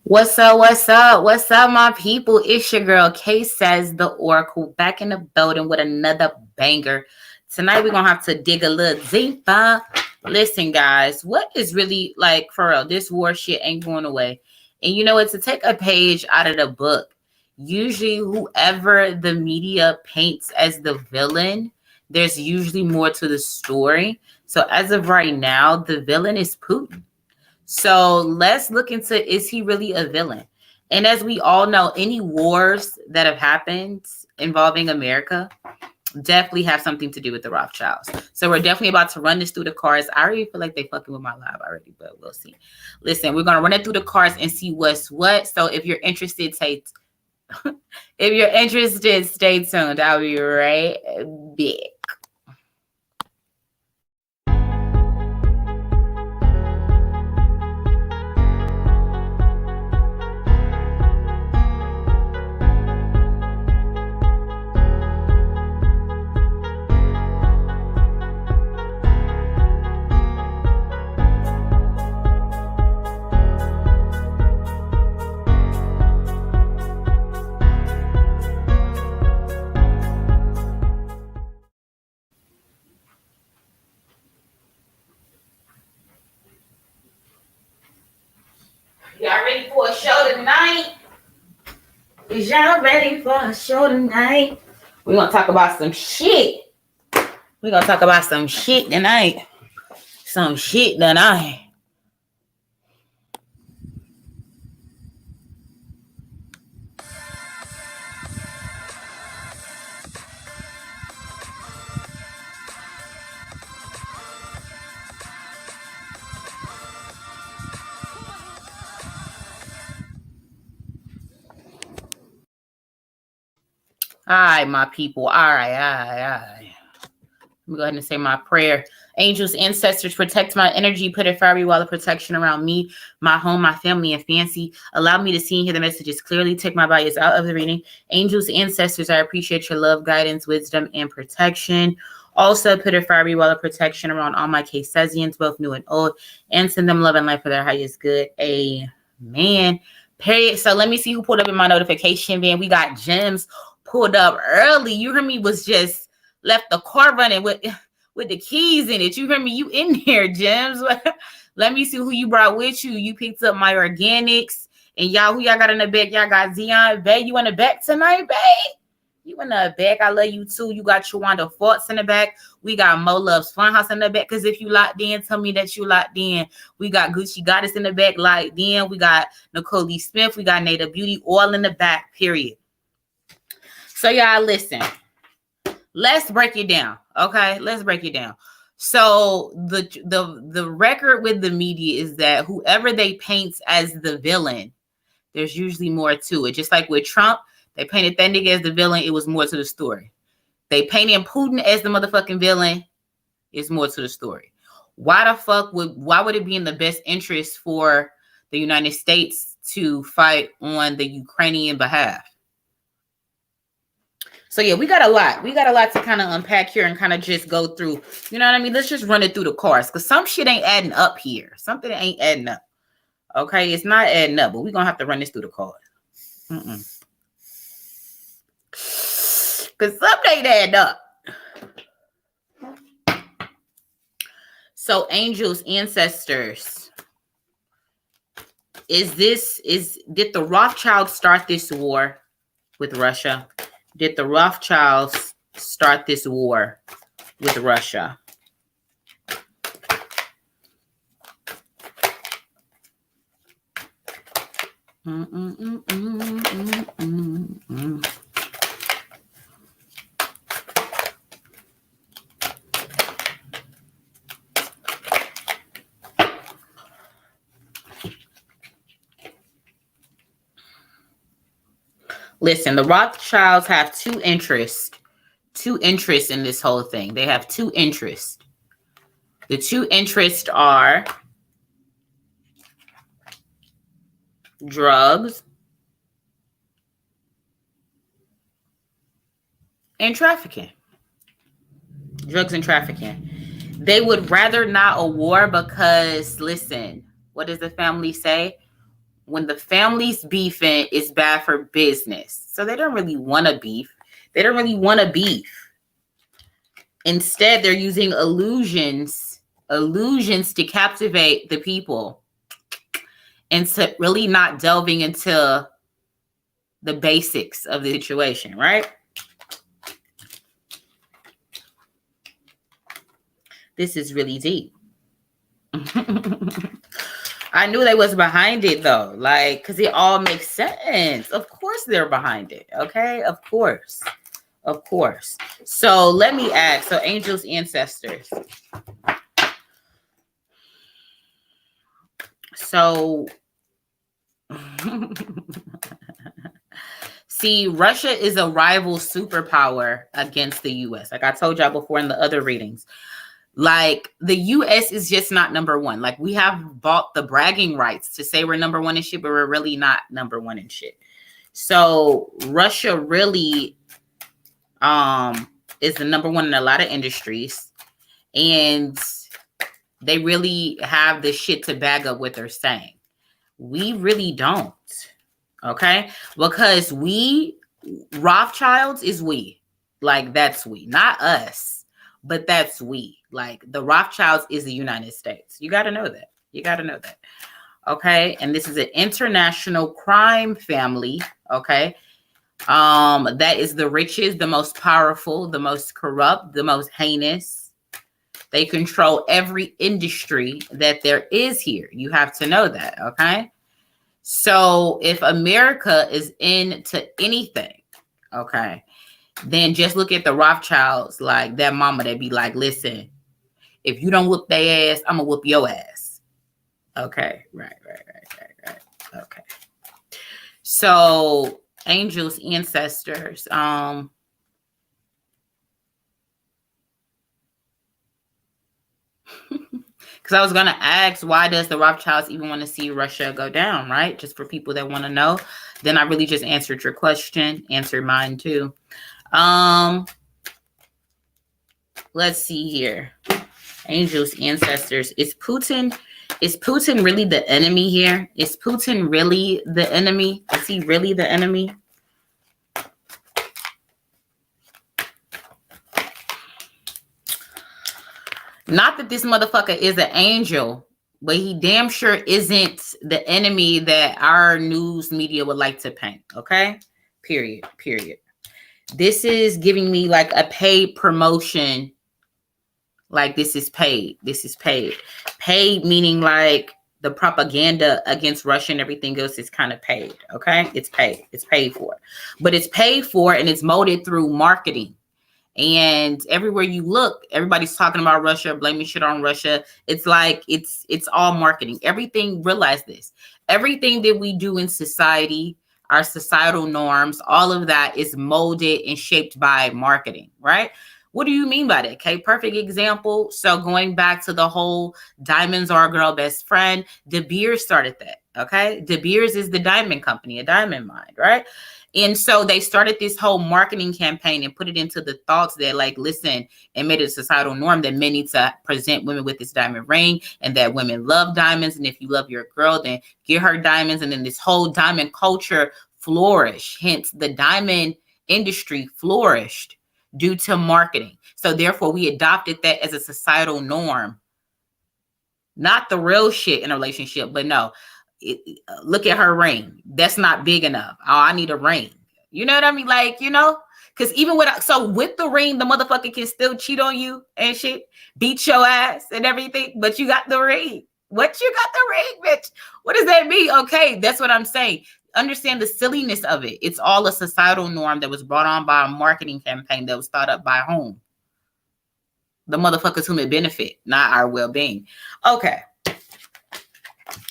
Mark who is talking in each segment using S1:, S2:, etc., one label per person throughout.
S1: What's up? What's up? What's up, my people? It's your girl K says the Oracle back in the building with another banger. Tonight we're gonna have to dig a little deeper. Listen, guys, what is really like for real? This war shit ain't going away. And you know what? To take a page out of the book, usually whoever the media paints as the villain, there's usually more to the story. So as of right now, the villain is Putin. So let's look into, is he really a villain? And as we all know, any wars that have happened involving America definitely have something to do with the Rothschilds. So we're definitely about to run this through the cards. I already feel like they fucking with my live already, but we'll see. Listen, we're gonna run it through the cards and see what's what. So if you're interested, stay tuned. I'll be right back. Y'all ready for a show tonight? Is y'all ready for a show tonight? We're gonna talk about some shit. We're gonna talk about some shit tonight. Some shit tonight. All right, my people. All right. Let me go ahead and say my prayer. Angels, ancestors, protect my energy. Put a fiery wall of protection around me, my home, my family, and fancy. Allow me to see and hear the messages clearly. Take my bias out of the reading. Angels, ancestors, I appreciate your love, guidance, wisdom, and protection. Also, put a fiery wall of protection around all my K-Sesians, both new and old, and send them love and life for their highest good. Amen. Period. So let me see who pulled up in my notification van. We got Gems pulled up early. You heard me? Was just left the car running with the keys in it. You heard me? You in there, Gems? Let me see who you brought with you. You picked up my organics. And y'all, who y'all got in the back? Y'all got Zion. Babe, you in the back tonight, babe? You in the back. I love you too. You got Chawanda Forts in the back. We got Mo Love's Funhouse in the back. Because if you locked in, tell me that you locked in. We got Gucci Goddess in the back, locked in. We got Nicole Lee Smith. We got Nada Beauty all in the back, period. So y'all listen. Let's break it down. Okay, let's break it down. So the record with the media is that whoever they paint as the villain, there's usually more to it. Just like with Trump, they painted that nigga as the villain. It was more to the story. They painted Putin as the motherfucking villain. It's more to the story. Why would it be in the best interest for the United States to fight on the Ukrainian behalf? So yeah, we got a lot. We got a lot to kind of unpack here and kind of just go through. You know what I mean? Let's just run it through the cards because some shit ain't adding up here. Something ain't adding up. Okay, it's not adding up, but we're gonna have to run this through the card. Because something ain't adding up. So angels, ancestors. Did the Rothschilds start this war with Russia? Did the Rothschilds start this war with Russia? Listen, the Rothschilds have two interests in this whole thing. They have two interests. The two interests are drugs and trafficking. Drugs and trafficking. They would rather not a war because, listen, what does the family say? When the family's beefing, it's bad for business. So they don't really want to beef. They don't really want to beef. Instead, they're using illusions to captivate the people, and to really not delving into the basics of the situation, right? This is really deep. I knew they was behind it though, like, because it all makes sense. Of course they're behind it, okay? Of course. Of course. So let me ask, so angels, ancestors. So, see, Russia is a rival superpower against the U.S. Like I told y'all before in the other readings. Like the U.S. is just not number one. Like we have bought the bragging rights to say we're number one in shit, but we're really not number one in shit. So Russia really is the number one in a lot of industries, and they really have the shit to bag up what they're saying. We really don't, okay? Because Rothschilds is we. Like that's we, not us, but that's we. Like the Rothschilds is the United States. You got to know that. You got to know that. Okay. And this is an international crime family. Okay. That is the richest, the most powerful, the most corrupt, the most heinous. They control every industry that there is here. You have to know that. Okay. So if America is into anything, okay, then just look at the Rothschilds, like that mama that be like, listen, if you don't whoop their ass, I'm gonna whoop your ass. Okay, right. Okay. So angels, ancestors, because I was gonna ask, why does the Rothschilds even want to see Russia go down, right? Just for people that want to know. Then I really just answered your question, answered mine too. Let's see here. Angels, ancestors. Is Putin really the enemy here? Is Putin really the enemy? Is he really the enemy? Not that this motherfucker is an angel, but he damn sure isn't the enemy that our news media would like to paint. Okay? Period. This is giving me like a paid promotion. Like this is paid. Paid meaning like the propaganda against Russia and everything else is kind of paid. Okay? It's paid. It's paid for. But it's paid for and it's molded through marketing. And everywhere you look, everybody's talking about Russia, blaming shit on Russia. It's like it's all marketing. Everything, realize this. Everything that we do in society, our societal norms, all of that is molded and shaped by marketing, right? What do you mean by that? Okay, perfect example. So going back to the whole diamonds are a girl best friend, De Beers started that. Okay, De Beers is the diamond company, a diamond mine, right? And so they started this whole marketing campaign and put it into the thoughts that, like, listen, and made it a societal norm that men need to present women with this diamond ring and that women love diamonds. And if you love your girl, then get her diamonds. And then this whole diamond culture flourished. Hence, the diamond industry flourished due to marketing. So therefore, we adopted that as a societal norm. Not the real shit in a relationship, but no. Look at her ring. That's not big enough. Oh, I need a ring. You know what I mean? Like, you know, because even with the ring, the motherfucker can still cheat on you and shit, beat your ass and everything. But you got the ring. What, you got the ring, bitch? What does that mean? Okay, that's what I'm saying. Understand the silliness of it. It's all a societal norm that was brought on by a marketing campaign that was thought up by whom? The motherfuckers whom it benefit, not our well-being. Okay.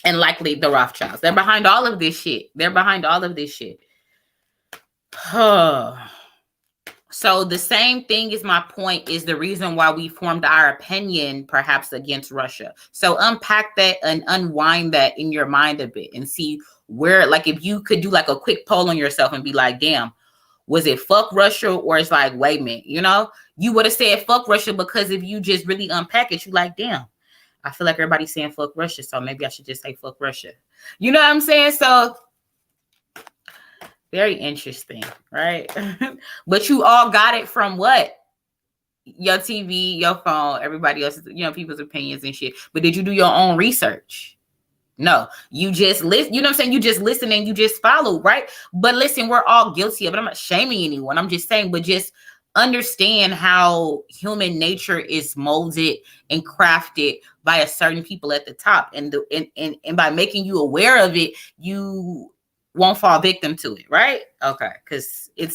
S1: And likely the Rothschilds. They're behind all of this shit. So the same thing is my point, is the reason why we formed our opinion perhaps against Russia. So unpack that and unwind that in your mind a bit and see where, like, if you could do like a quick poll on yourself and be like, damn, was it fuck Russia, or it's like, wait a minute, you know, you would have said fuck Russia, because if you just really unpack it, you like, damn, I feel like everybody's saying fuck Russia, so maybe I should just say fuck Russia. You know what I'm saying? So very interesting, right? But you all got it from what? Your TV, your phone, everybody else's, people's opinions and shit. But did you do your own research? No, you just listen. You know what I'm saying? You just listen and you just follow, right? But listen, we're all guilty of it. I'm not shaming anyone. I'm just saying, but just understand how human nature is molded and crafted by a certain people at the top, and by making you aware of it, you won't fall victim to it, right? Okay, because it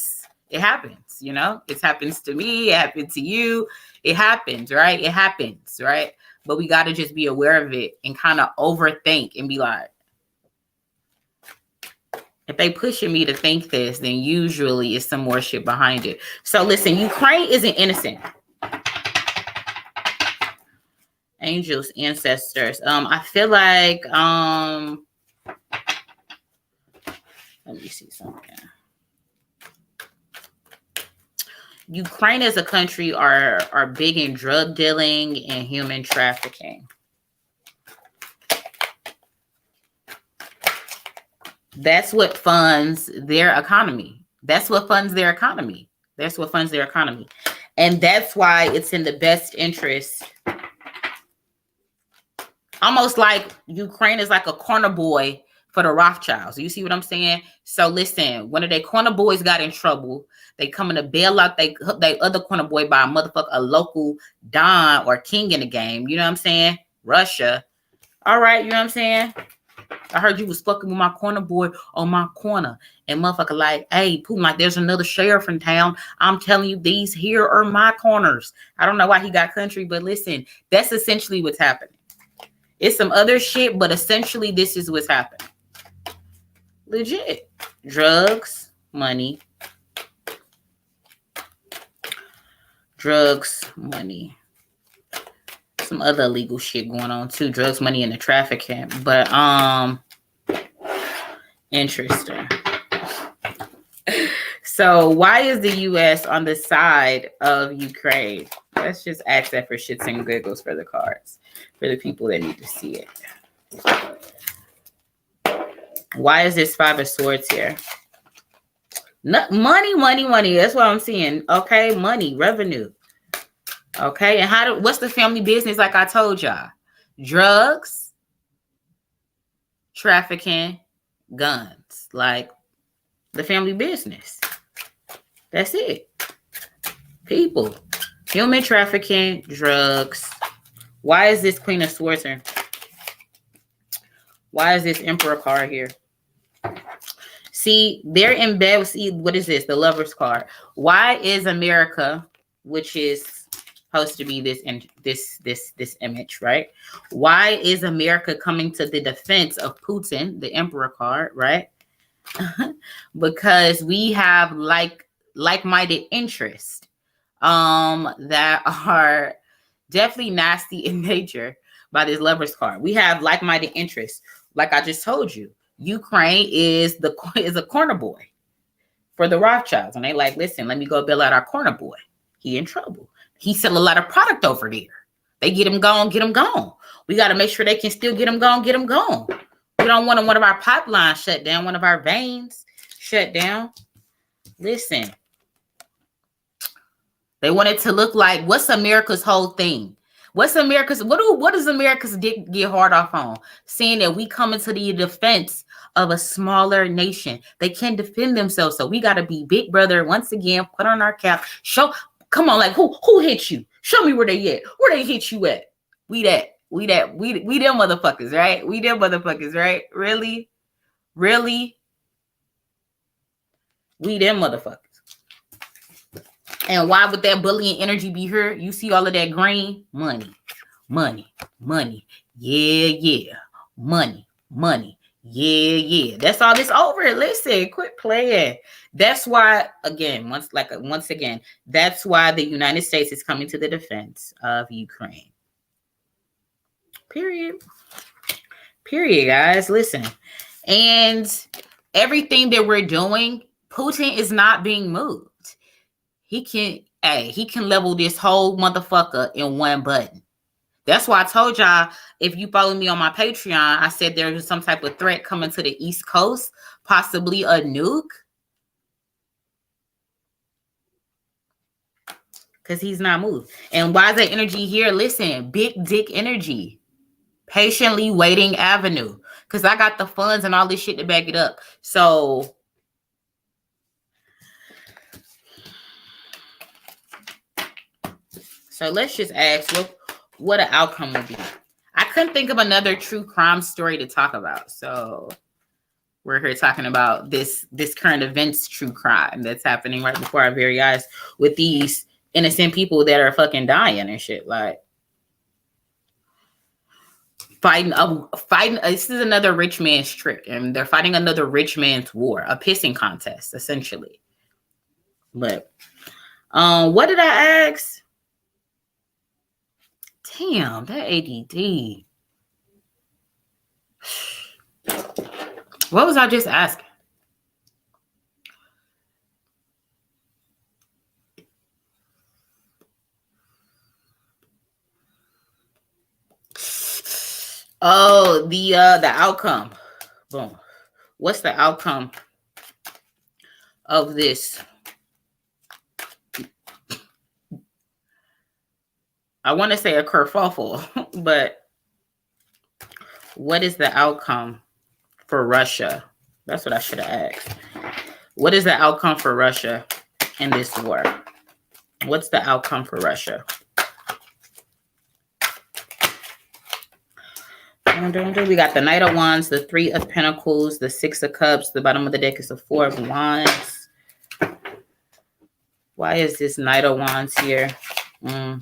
S1: happens, it happens to me, it happened to you, it happens, right? It happens, right? But we got to just be aware of it and kind of overthink and be like, if they pushing me to think this, then usually it's some more shit behind it. So listen, Ukraine isn't innocent. Angels, ancestors. I feel like, let me see something. Ukraine as a country are big in drug dealing and human trafficking. That's what funds their economy. That's what funds their economy. And that's why it's in the best interest. Almost like Ukraine is like a corner boy for the Rothschilds. You see what I'm saying? So listen, one of their corner boys got in trouble. They coming to bail out they other corner boy by a local don or king in the game. You know what I'm saying? Russia. All right, you know what I'm saying? I heard you was fucking with my corner boy on my corner. And motherfucker like, hey, Putin, like there's another sheriff in town. I'm telling you, these here are my corners. I don't know why he got country, but listen, that's essentially what's happening. It's some other shit, but essentially this is what's happening. Legit. Drugs, money. Drugs, money. Some other illegal shit going on too. Drugs, money, and the trafficking. But interesting. So why is the U.S. on the side of Ukraine? Let's just ask that for shits and giggles for the cards. For the people that need to see it. Why is this Five of Swords here? Money. That's what I'm seeing. Okay, money, revenue. Okay, and what's the family business? Like I told y'all, drugs, trafficking, guns. Like the family business. That's it. People, human trafficking, drugs. Why is this Queen of Swords here? Why is this Emperor card here? See, they're in bed. See, what is this? The Lover's card. Why is America, which is supposed to be this image, right? Why is America coming to the defense of Putin, the Emperor card, right? Because we have like-minded interests that are definitely nasty in nature by this Lover's card. We have like-minded interests. Like I just told you, Ukraine is a corner boy for the Rothschilds. And they like, listen, let me go bail out our corner boy. He in trouble. He sell a lot of product over there. They get him gone, get him gone. We got to make sure they can still get him gone, get him gone. We don't want one of our pipelines shut down, one of our veins shut down. Listen, they want it to look like, what's America's whole thing? What does America's dick get hard off on? Saying that we come into the defense of a smaller nation. They can't defend themselves. So we got to be big brother once again, put on our cap. Come on, like who hit you? Show me where they at. Where they hit you at? We them motherfuckers, right? We them motherfuckers, right? Really? We them motherfuckers. And why would that bullying energy be here? You see all of that green? Money. Yeah. Money. Yeah. That's all this over. Listen, quit playing. That's why, once again, that's why the United States is coming to the defense of Ukraine. Period, guys. Listen. And everything that we're doing, Putin is not being moved. He can level this whole motherfucker in one button. That's why I told y'all, if you follow me on my Patreon, I said there was some type of threat coming to the East Coast, possibly a nuke. Because he's not moved. And why is that energy here? Listen, big dick energy. Patiently waiting avenue. Because I got the funds and all this shit to back it up. So let's just ask what an outcome would be. I couldn't think of another true crime story to talk about. So we're here talking about this current events true crime that's happening right before our very eyes with these innocent people that are fucking dying and shit. Like fighting. This is another rich man's trick, and they're fighting another rich man's war, a pissing contest, essentially. But what did I ask? Damn, that ADD. What was I just asking? Oh, the outcome. Boom. What's the outcome of this? I want to say a kerfuffle, but what is the outcome for Russia? That's what I should have asked. What is the outcome for Russia in this war? What's the outcome for Russia? We got the Knight of Wands, the Three of Pentacles, the Six of Cups. The bottom of the deck is the Four of Wands. Why is this Knight of Wands here?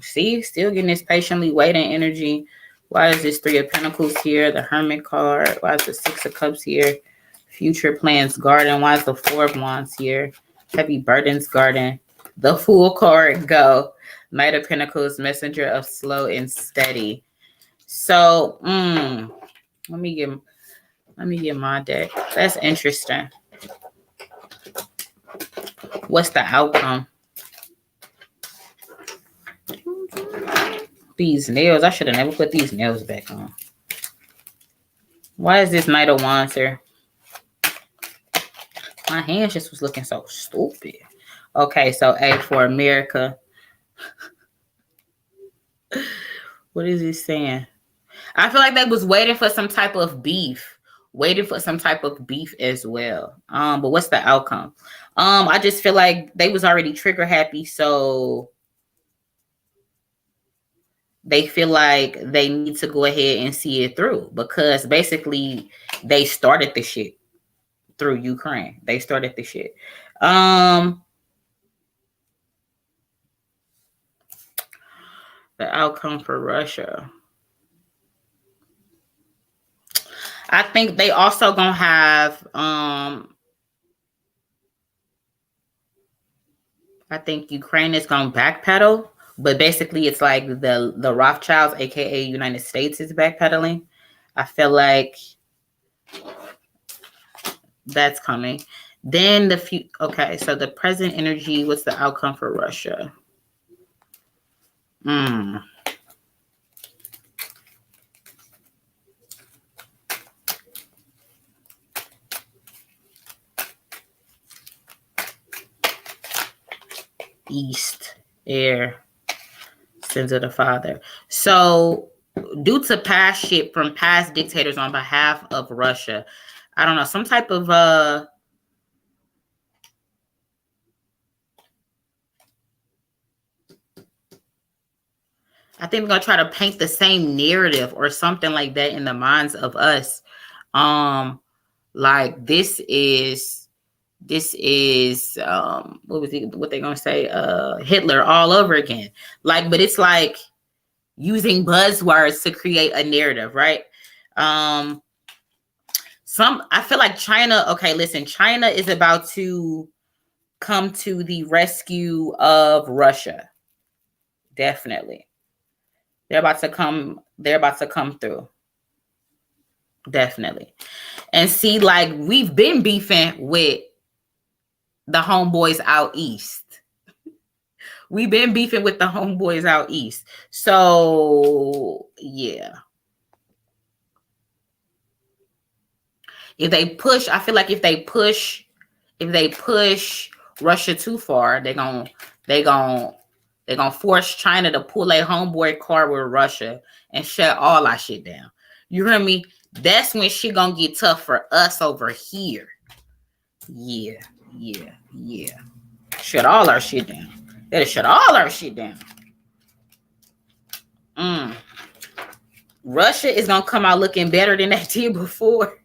S1: See, still getting this patiently waiting energy. Why is this Three of Pentacles here? The Hermit card. Why is the Six of Cups here? Future plans garden. Why is the Four of Wands here? Heavy burdens garden. The Fool card go. Knight of Pentacles, messenger of slow and steady. So, let me get my deck. That's interesting. What's the outcome? These nails. I should have never put these nails back on. Why is this Knight of Wands here? My hands just was looking so stupid. Okay, so A for America. What is he saying? I feel like they was waiting for some type of beef. Waiting for some type of beef as well. But what's the outcome? I just feel like they was already trigger happy, so they feel like they need to go ahead and see it through because basically they started the shit through Ukraine. They started the shit. The outcome for Russia. I think they also gonna have I think Ukraine is gonna backpedal, but basically it's like the Rothschilds, aka United States, is backpedaling. I feel like that's coming. Then okay, so the present energy, what's the outcome for Russia? East, air, sins of the father. So due to past shit from past dictators on behalf of Russia, I don't know, some type of I think we're gonna try to paint the same narrative or something like that in the minds of us. Like this is what they gonna say? Hitler all over again. Like, but it's like using buzzwords to create a narrative, right? I feel like China, okay, listen, China is about to come to the rescue of Russia. Definitely. They're about to come through. Definitely. And see, like, we've been beefing with the homeboys out east. We've been beefing with the homeboys out east. So yeah. If they push, I feel like if they push Russia too far, they gonna force China to pull a homeboy card with Russia and shut all our shit down. You hear me? That's when shit gonna get tough for us over here. Yeah. Shut all our shit down. That'll shut all our shit down. Russia is gonna come out looking better than that did before,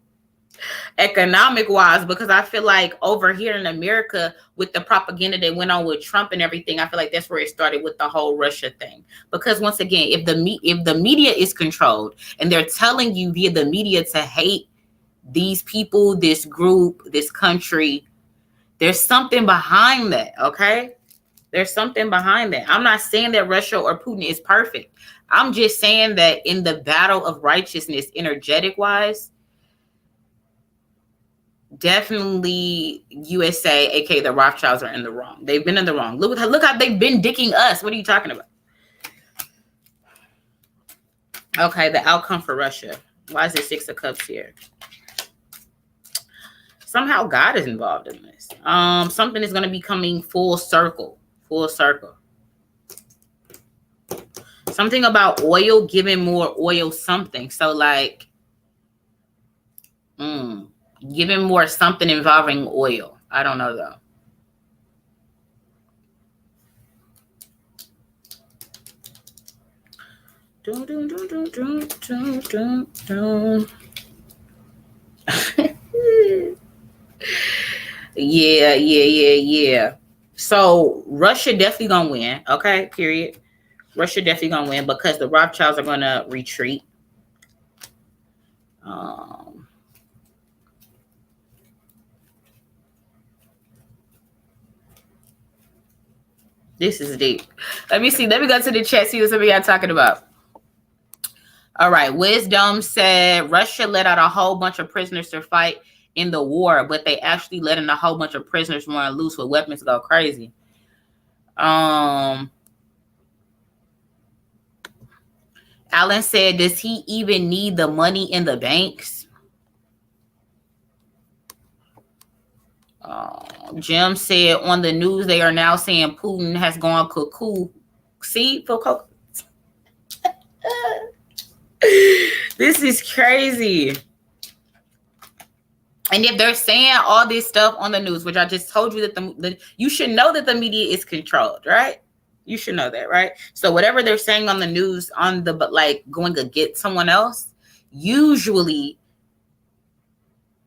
S1: economic wise, because I feel like over here in America, with the propaganda that went on with Trump and everything, I feel like that's where it started with the whole Russia thing. Because once again, if the media is controlled and they're telling you via the media to hate these people, this group, this country, there's something behind that. Okay, there's something behind that. I'm not saying that Russia or Putin is perfect. I'm just saying that in the battle of righteousness, energetic wise, definitely USA, aka the Rothschilds, are in the wrong. They've been in the wrong. Look how they've been dicking us. What are you talking about? Okay, the outcome for Russia. Why is it 6 of Cups here? Somehow God is involved in this. Something is going to be coming full circle. Full circle. Something about oil, giving more oil something. So like, giving more something involving oil. I don't know though. Yeah. So Russia definitely gonna win. Okay, period. Russia definitely gonna win because the Rothschilds are gonna retreat. This is deep. Let me see. Let me go to the chat, see what some of y'all talking about. All right. Wisdom said Russia let out a whole bunch of prisoners to fight in the war, but they actually letting a whole bunch of prisoners run loose with weapons go crazy. Alan said, does he even need the money in the banks? Jim said on the news they are now saying Putin has gone cuckoo. See, for this is crazy. And if they're saying all this stuff on the news, which I just told you that you should know that the media is controlled, right? You should know that, right? So whatever they're saying on the news, but like going to get someone else, usually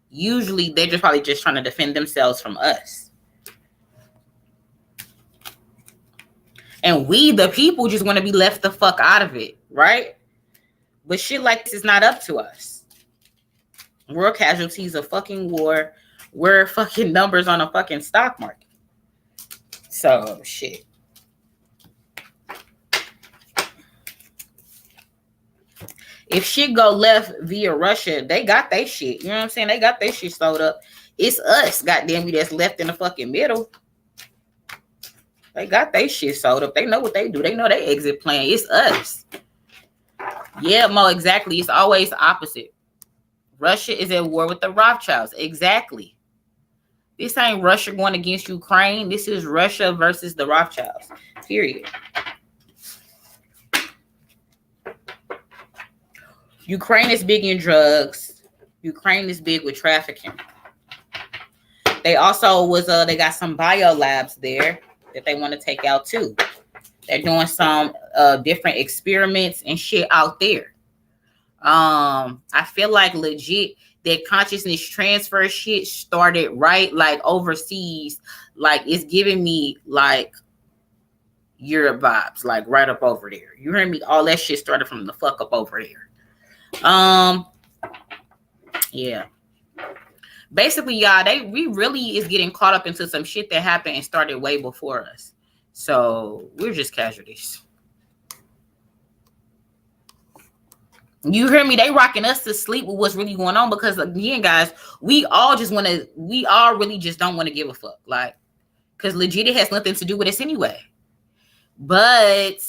S1: they're just probably just trying to defend themselves from us. And we, the people, just want to be left the fuck out of it, right? But shit like this is not up to us. We're casualties of fucking war. We're fucking numbers on a fucking stock market. So, shit. If shit go left via Russia, they got their shit. You know what I'm saying? They got their shit sold up. It's us, goddamn, that's left in the fucking middle. They got their shit sold up. They know what they do. They know their exit plan. It's us. Yeah, Mo, exactly. It's always opposite. Russia is at war with the Rothschilds. Exactly. This ain't Russia going against Ukraine. This is Russia versus the Rothschilds. Period. Ukraine is big in drugs. Ukraine is big with trafficking. They also they got some bio labs there that they want to take out too. They're doing some different experiments and shit out there. I feel like legit that consciousness transfer shit started right like overseas. Like it's giving me like Europe vibes, like right up over there. You hear me? All that shit started from the fuck up over there. Yeah. Basically, y'all, we really is getting caught up into some shit that happened and started way before us. So we're just casualties. You hear me? They rocking us to sleep with what's really going on because again, guys, we all really just don't want to give a fuck. Like, because legit it has nothing to do with us anyway. But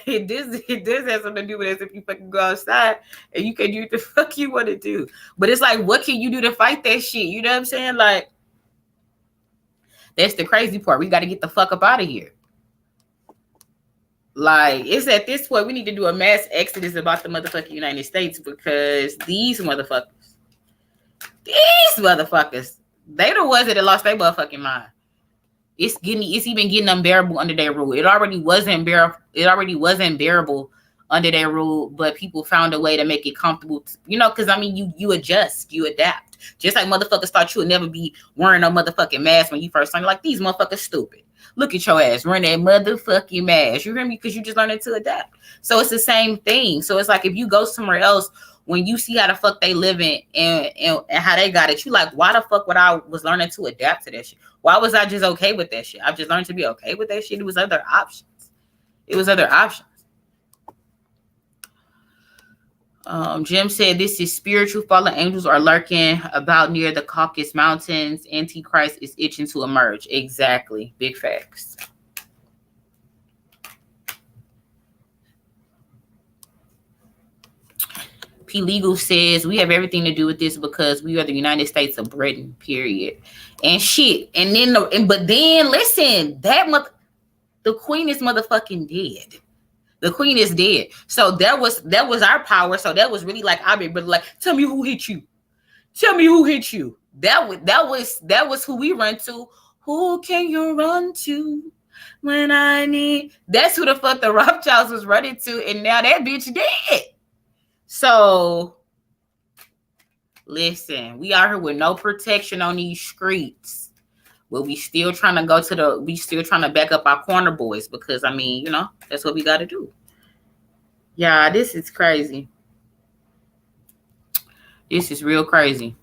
S1: it does have something to do with this if you fucking go outside and you can do what the fuck you want to do. But it's like, what can you do to fight that shit? You know what I'm saying? Like, that's the crazy part. We got to get the fuck up out of here. Like, it's at this point we need to do a mass exodus about the motherfucking United States, because these motherfuckers, they the ones that have lost their motherfucking mind. It's even getting unbearable under their rule. It already wasn't bearable under their rule, but people found a way to make it comfortable. Because I mean, you adjust, you adapt. Just like motherfuckers thought you would never be wearing no motherfucking mask when you first started. Like, these motherfuckers stupid. Look at your ass wearing that motherfucking mask. You hear me? Because you just learning to adapt. So it's the same thing. So it's like, if you go somewhere else, when you see how the fuck they living and how they got it, you like, why the fuck would I was learning to adapt to that shit? Why was I just okay with that shit? I just learned to be okay with that shit. It was other options. Jim said, this is spiritual. Fallen angels are lurking about near the Caucasus Mountains. Antichrist is itching to emerge. Exactly. Big facts. P. Legal says, we have everything to do with this because we are the United States of Britain, period. And shit. And then, listen, the queen is motherfucking dead. The queen is dead. So that was our power. So that was really like, I mean, but like, tell me who hit you. Tell me who hit you. That was who we run to. Who can you run to when I need? That's who the fuck the Rothschilds was running to. And now that bitch dead. So listen, we out here with no protection on these streets. But we still trying to back up our corner boys, because I mean, that's what we got to do. Yeah, this is crazy. This is real crazy.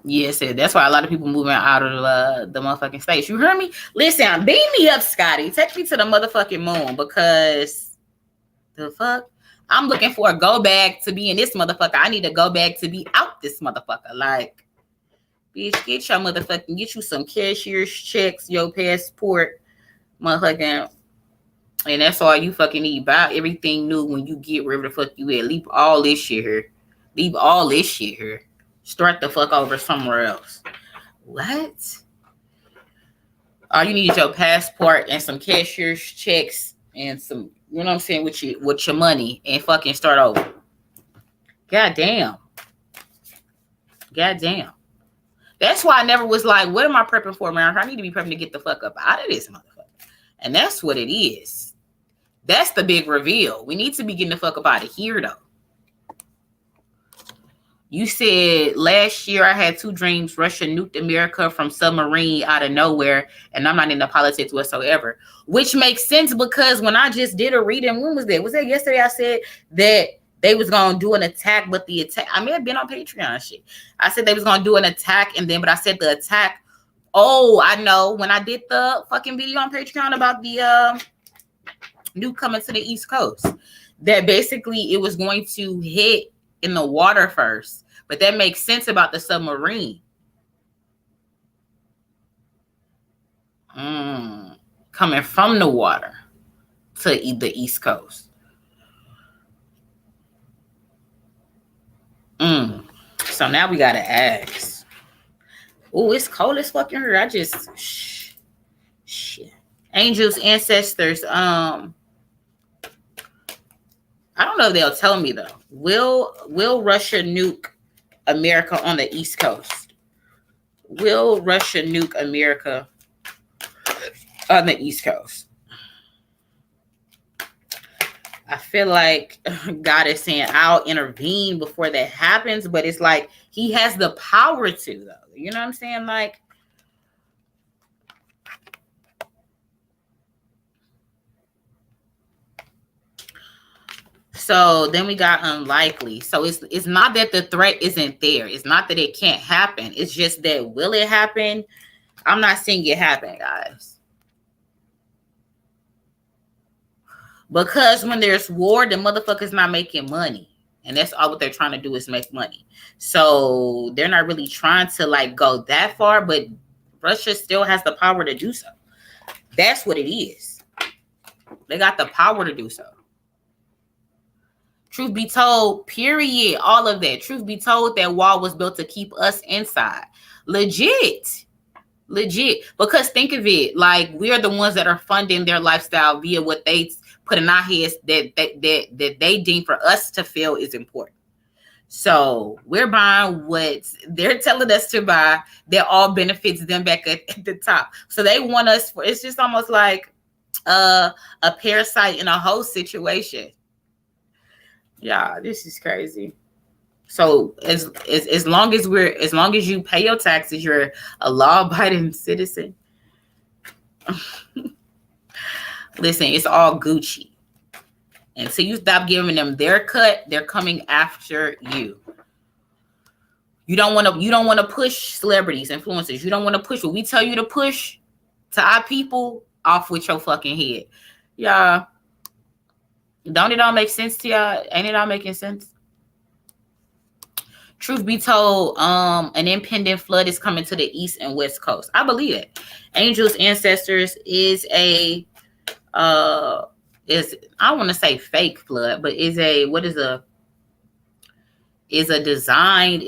S1: Yes, that's why a lot of people moving out of the motherfucking states. You hear me? Listen, beam me up, Scotty. Take me to the motherfucking moon, because the fuck? I'm looking for a go back to be in this motherfucker. I need to go back to be out this motherfucker. Like, bitch, get your motherfucking, get you some cashier's checks, your passport, motherfucking, and that's all you fucking need. Buy everything new when you get wherever the fuck you at. Leave all this shit here. Start the fuck over somewhere else. What? All you need is your passport and some cashier's checks and some, you know what I'm saying, with your money, and fucking start over. Goddamn. That's why I never was like, what am I prepping for, man? I need to be prepping to get the fuck up out of this motherfucker. And that's what it is. That's the big reveal. We need to be getting the fuck up out of here, though. You said last year I had 2 dreams. Russia nuked America from submarine out of nowhere, and I'm not into politics whatsoever. Which makes sense, because when I just did a reading, when was that? Was that yesterday? I said that they was gonna do an attack, but the attack, I may have been on Patreon shit. I said they was gonna do an attack, but I said the attack. Oh, I know. When I did the fucking video on Patreon about the nuke coming to the East Coast, that basically it was going to hit in the water first, but that makes sense about the submarine. Coming from the water to the East Coast. So now we gotta ask. Oh, it's cold as fucking here. I just shit. Angels, ancestors. I don't know if they'll tell me though. Will Russia nuke America on the East Coast? Will Russia nuke America on the East Coast? I feel like God is saying, I'll intervene before that happens, but it's like he has the power to, though. You know what I'm saying? Like, so then we got unlikely. So it's not that the threat isn't there. It's not that it can't happen. It's just that, will it happen? I'm not seeing it happen, guys. Because when there's war, the motherfucker's not making money. And that's all what they're trying to do is make money. So they're not really trying to like go that far, but Russia still has the power to do so. That's what it is. They got the power to do so. Truth be told, period, all of that. Truth be told, that wall was built to keep us inside. Legit. Because think of it, like, we're the ones that are funding their lifestyle via what they put in our heads that they deem for us to feel is important. So we're buying what they're telling us to buy that all benefits them back at the top. So they want us for, it's just almost like a parasite in a whole situation. Yeah, this is crazy. So as long as you pay your taxes, you're a law-abiding citizen. Listen, it's all Gucci. Until you stop giving them their cut, they're coming after you. You don't want to push celebrities, influencers. You don't want to push what we tell you to push to our people. Off with your fucking head. Y'all, don't it all make sense to y'all? Ain't it all making sense? Truth be told, an impending flood is coming to the east and west coast. I believe it. Angels Ancestors is a I want to say fake flood, but is a designed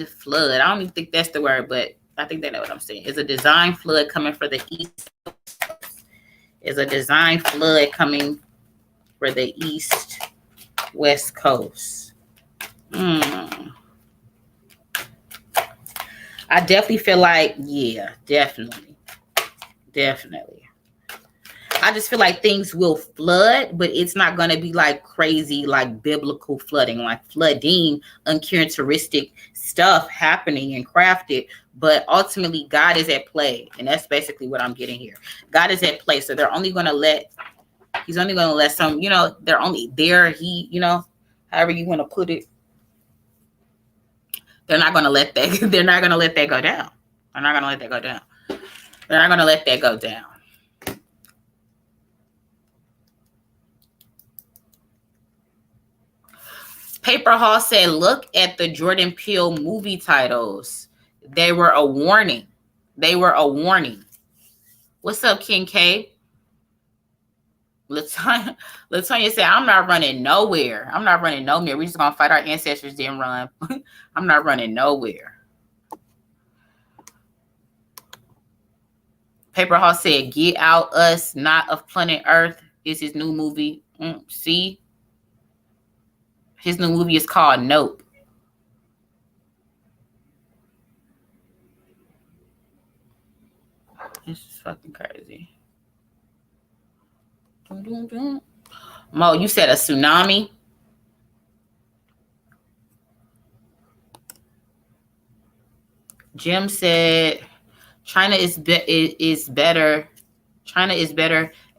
S1: flood. I don't even think that's the word, but I think they know what I'm saying. It's a designed flood coming for the east. Is a designed flood coming for the east west coast. I definitely feel like, yeah, definitely. I just feel like things will flood, but it's not going to be like crazy, like biblical flooding, like flooding, uncharacteristic stuff happening and crafted. But ultimately, God is at play. And that's basically what I'm getting here. God is at play. So they're only going to let, he's only going to let some, they're only there. However you want to put it. They're not going to let that, they're not going to let that go down. They're not going to let that go down. They're not going to let that go down. Paper Hall said, look at the Jordan Peele movie titles. They were a warning. What's up, King K? Latonya said, I'm not running nowhere. We're just going to fight our ancestors, then run. I'm not running nowhere. Paper Hall said, Get Out Us, Not of Planet Earth is his new movie. See? His new movie is called Nope. This is fucking crazy. Mo, you said a tsunami? Jim said China is better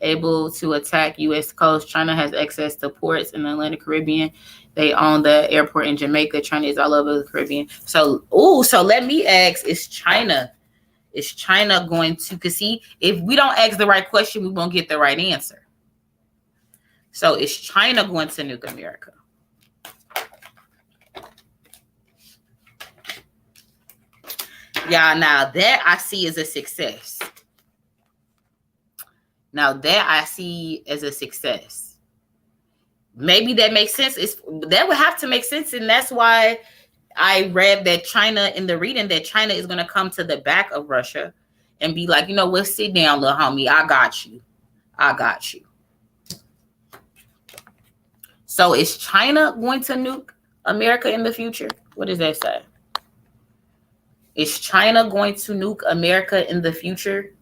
S1: able to attack U.S. coast. China has access to ports in the Atlantic Caribbean. They own the airport in Jamaica. China is all over the Caribbean. So let me ask, is China going to, because see, if we don't ask the right question, we won't get the right answer. So is China going to nuke America? Yeah, now that I see as a success. Maybe that makes sense. That would have to make sense. And that's why I read that China, in the reading, that China is going to come to the back of Russia and be like, we'll sit down, little homie. I got you. So is China going to nuke America in the future? What does that say? Is China going to nuke America in the future?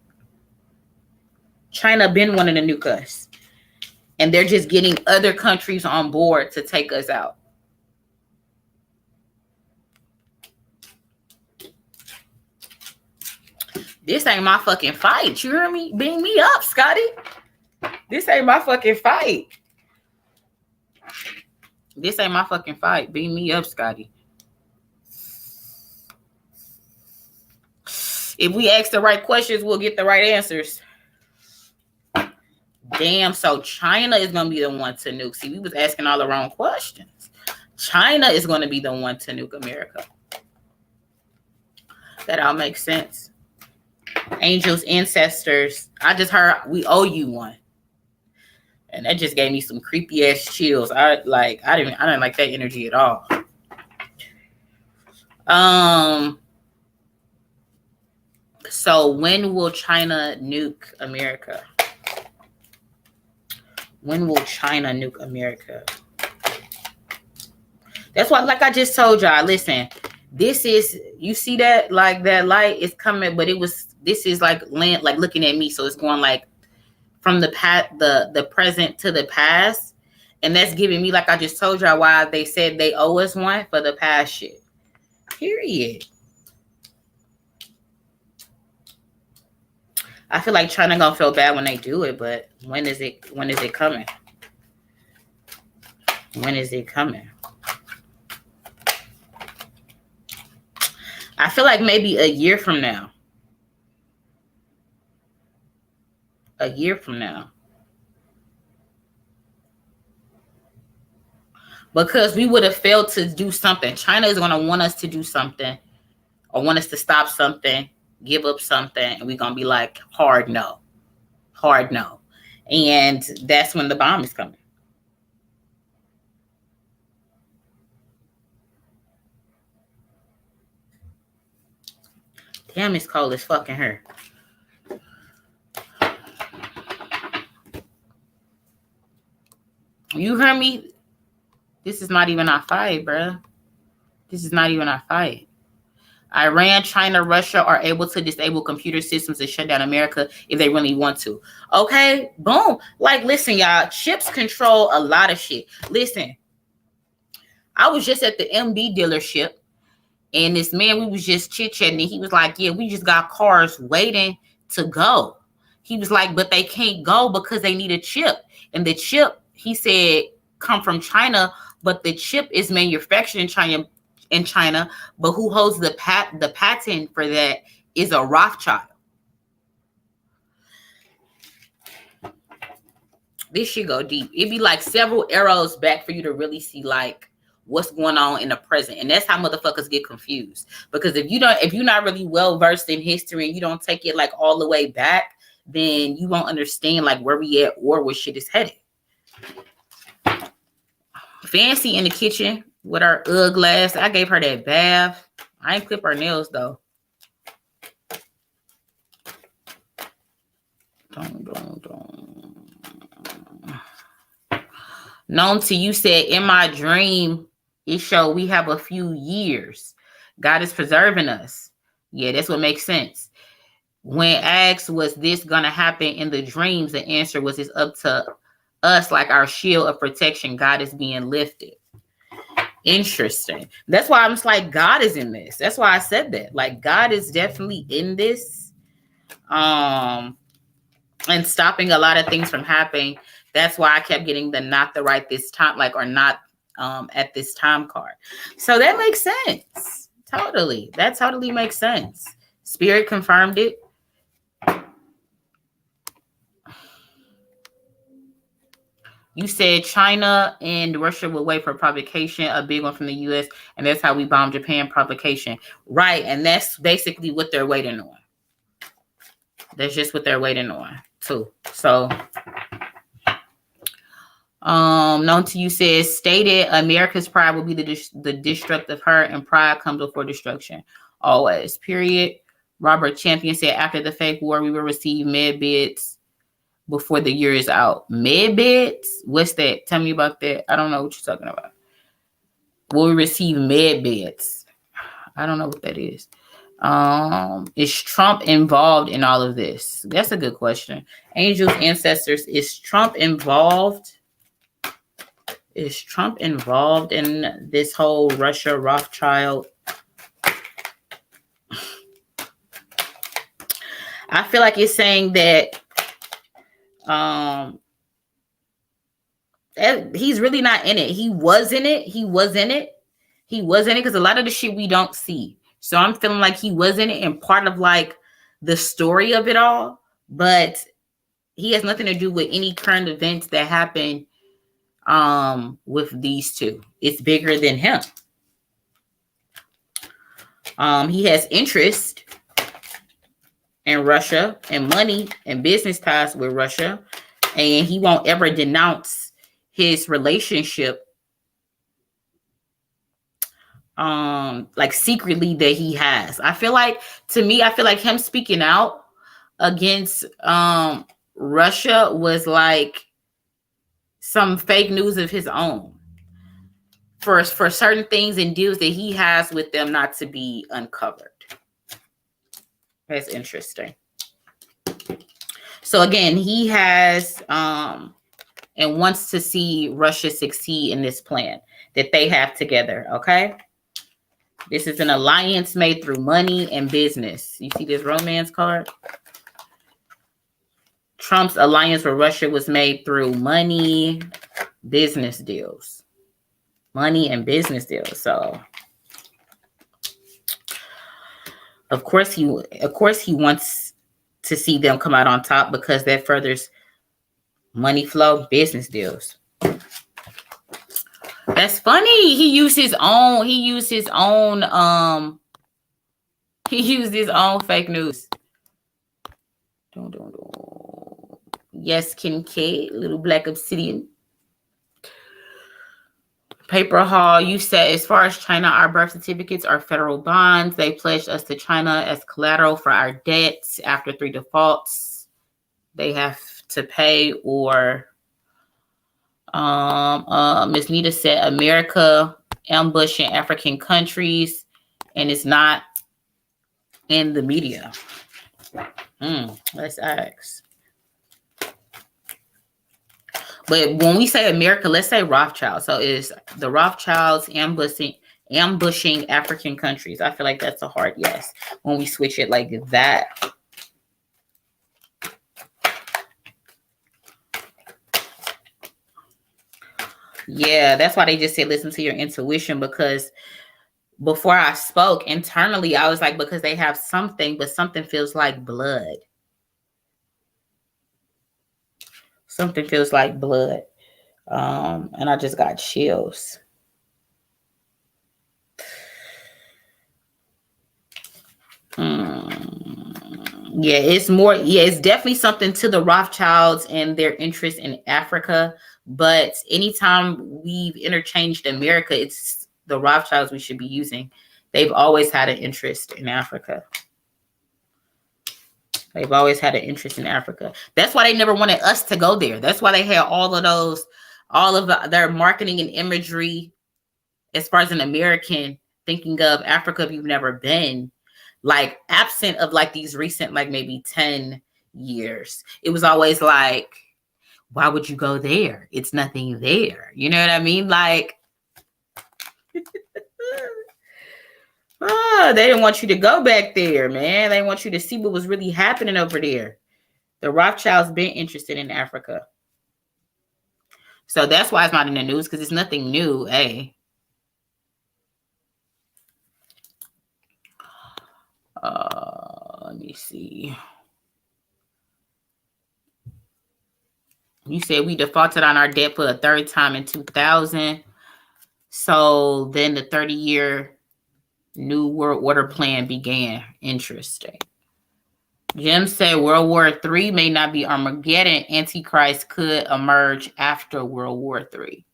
S1: China been wanting to nuke us. And they're just getting other countries on board to take us out. This ain't my fucking fight. You hear me? Beam me up, Scotty. This ain't my fucking fight. Beam me up, Scotty. If we ask the right questions, we'll get the right answers. Damn, so China is going to be the one to nuke. See, we was asking all the wrong questions. China is going to be the one to nuke America. That all makes sense. Angels, ancestors. I just heard we owe you one. And that just gave me some creepy ass chills. I didn't like that energy at all. So when will China nuke America? When will China nuke America? That's why, like I just told y'all, listen, this is, you see that, like that light is coming, but this is like land, like looking at me. So it's going like from the present to the past. And that's giving me, like I just told y'all, why they said they owe us one for the past shit. Period. I feel like China gonna feel bad when they do it, but when is it coming? When is it coming? I feel like maybe a year from now. A year from now. Because we would have failed to do something. China is going to want us to do something or want us to stop something, give up something, and we're going to be like, hard no. Hard no. And that's when the bomb is coming. Damn, it's cold as fucking her. You heard me? This is not even our fight, bruh. This is not even our fight. Iran, China, Russia are able to disable computer systems and shut down America if they really want to. Okay, boom. Like, listen, y'all, chips control a lot of shit. Listen, I was just at the MB dealership, and this man, we was just chit-chatting, and he was like, yeah, we just got cars waiting to go. He was like, but they can't go because they need a chip. And the chip, he said, come from China, but the chip is manufactured in China, but who holds the patent for that is a Rothschild. This should go deep. It'd be like several arrows back for you to really see like what's going on in the present. And that's how motherfuckers get confused. Because if you're not really well versed in history and you don't take it like all the way back, then you won't understand like where we at or where shit is headed. Fancy in the kitchen with her glass. I gave her that bath. I ain't clip her nails though. Known to you said, in my dream, it showed we have a few years. God is preserving us. Yeah, that's what makes sense. When asked, was this going to happen in the dreams, the answer was, it's up to us, like our shield of protection. God is being lifted. Interesting. That's why I'm just like, God is in this. That's why I said that. Like, God is definitely in this. And stopping a lot of things from happening. That's why I kept getting the not the right this time, like, or not at this time card. So that makes sense. Totally. That totally makes sense. Spirit confirmed it. You said China and Russia will wait for provocation, a big one from the U.S., and that's how we bomb Japan, provocation. Right, and that's basically what they're waiting on. That's just what they're waiting on, too. So, known to you says, stated America's pride will be the destructive hurt, and pride comes before destruction. Always, period. Robert Champion said, after the fake war, we will receive med bids before the year is out. Med bids? What's that? Tell me about that. I don't know what you're talking about. Will we receive med bids? I don't know what that is. Is Trump involved in all of this? That's a good question. Angels, ancestors, is Trump involved? Is Trump involved in this whole Russia Rothschild? I feel like it's saying that he's really not in it. He was in it because a lot of the shit we don't see. So I'm feeling like he was in it and part of like the story of it all, but he has nothing to do with any current events that happen with these two. It's bigger than him. He has interest and Russia and money and business ties with Russia. And he won't ever denounce his relationship like secretly that he has. I feel like, to me, I feel like him speaking out against Russia was like some fake news of his own for certain things and deals that he has with them not to be uncovered. That's interesting. So again, he has and wants to see Russia succeed in this plan that they have together. Okay. This is an alliance made through money and business. You see this romance card? Trump's alliance with Russia was made through money, business deals. Money and business deals. So, of course he wants to see them come out on top because that furthers money flow, business deals. That's funny. He used his own fake news. Yes, Kincaid, little black obsidian. Paper Hall, you said, as far as China, our birth certificates are federal bonds. They pledged us to China as collateral for our debts. After 3 defaults, they have to pay. Or Ms. Nita said, America ambushing African countries, and it's not in the media. Let's ask. But when we say America, let's say Rothschild. So is the Rothschilds ambushing African countries? I feel like that's a hard yes when we switch it like that. Yeah, that's why they just said listen to your intuition, because before I spoke internally, I was like, because they have something, but something feels like blood. Something feels like blood. And I just got chills. Yeah, it's more. Yeah, it's definitely something to the Rothschilds and their interest in Africa. But anytime we've interchanged America, it's the Rothschilds we should be using. They've always had an interest in Africa. They've always had an interest in Africa. That's why they never wanted us to go there. That's why they had all of their marketing and imagery as far as an American thinking of Africa if you've never been, like absent of like these recent, like maybe 10 years. It was always like, why would you go there? It's nothing there. You know what I mean? Like, they didn't want you to go back there, man. They want you to see what was really happening over there. The Rothschilds been interested in Africa. So that's why it's not in the news, because it's nothing new, eh? Let me see. You said we defaulted on our debt for a third time in 2000. So then the 30-year New World Order plan began. Interesting. Jim said World War III may not be Armageddon. Antichrist could emerge after World War III.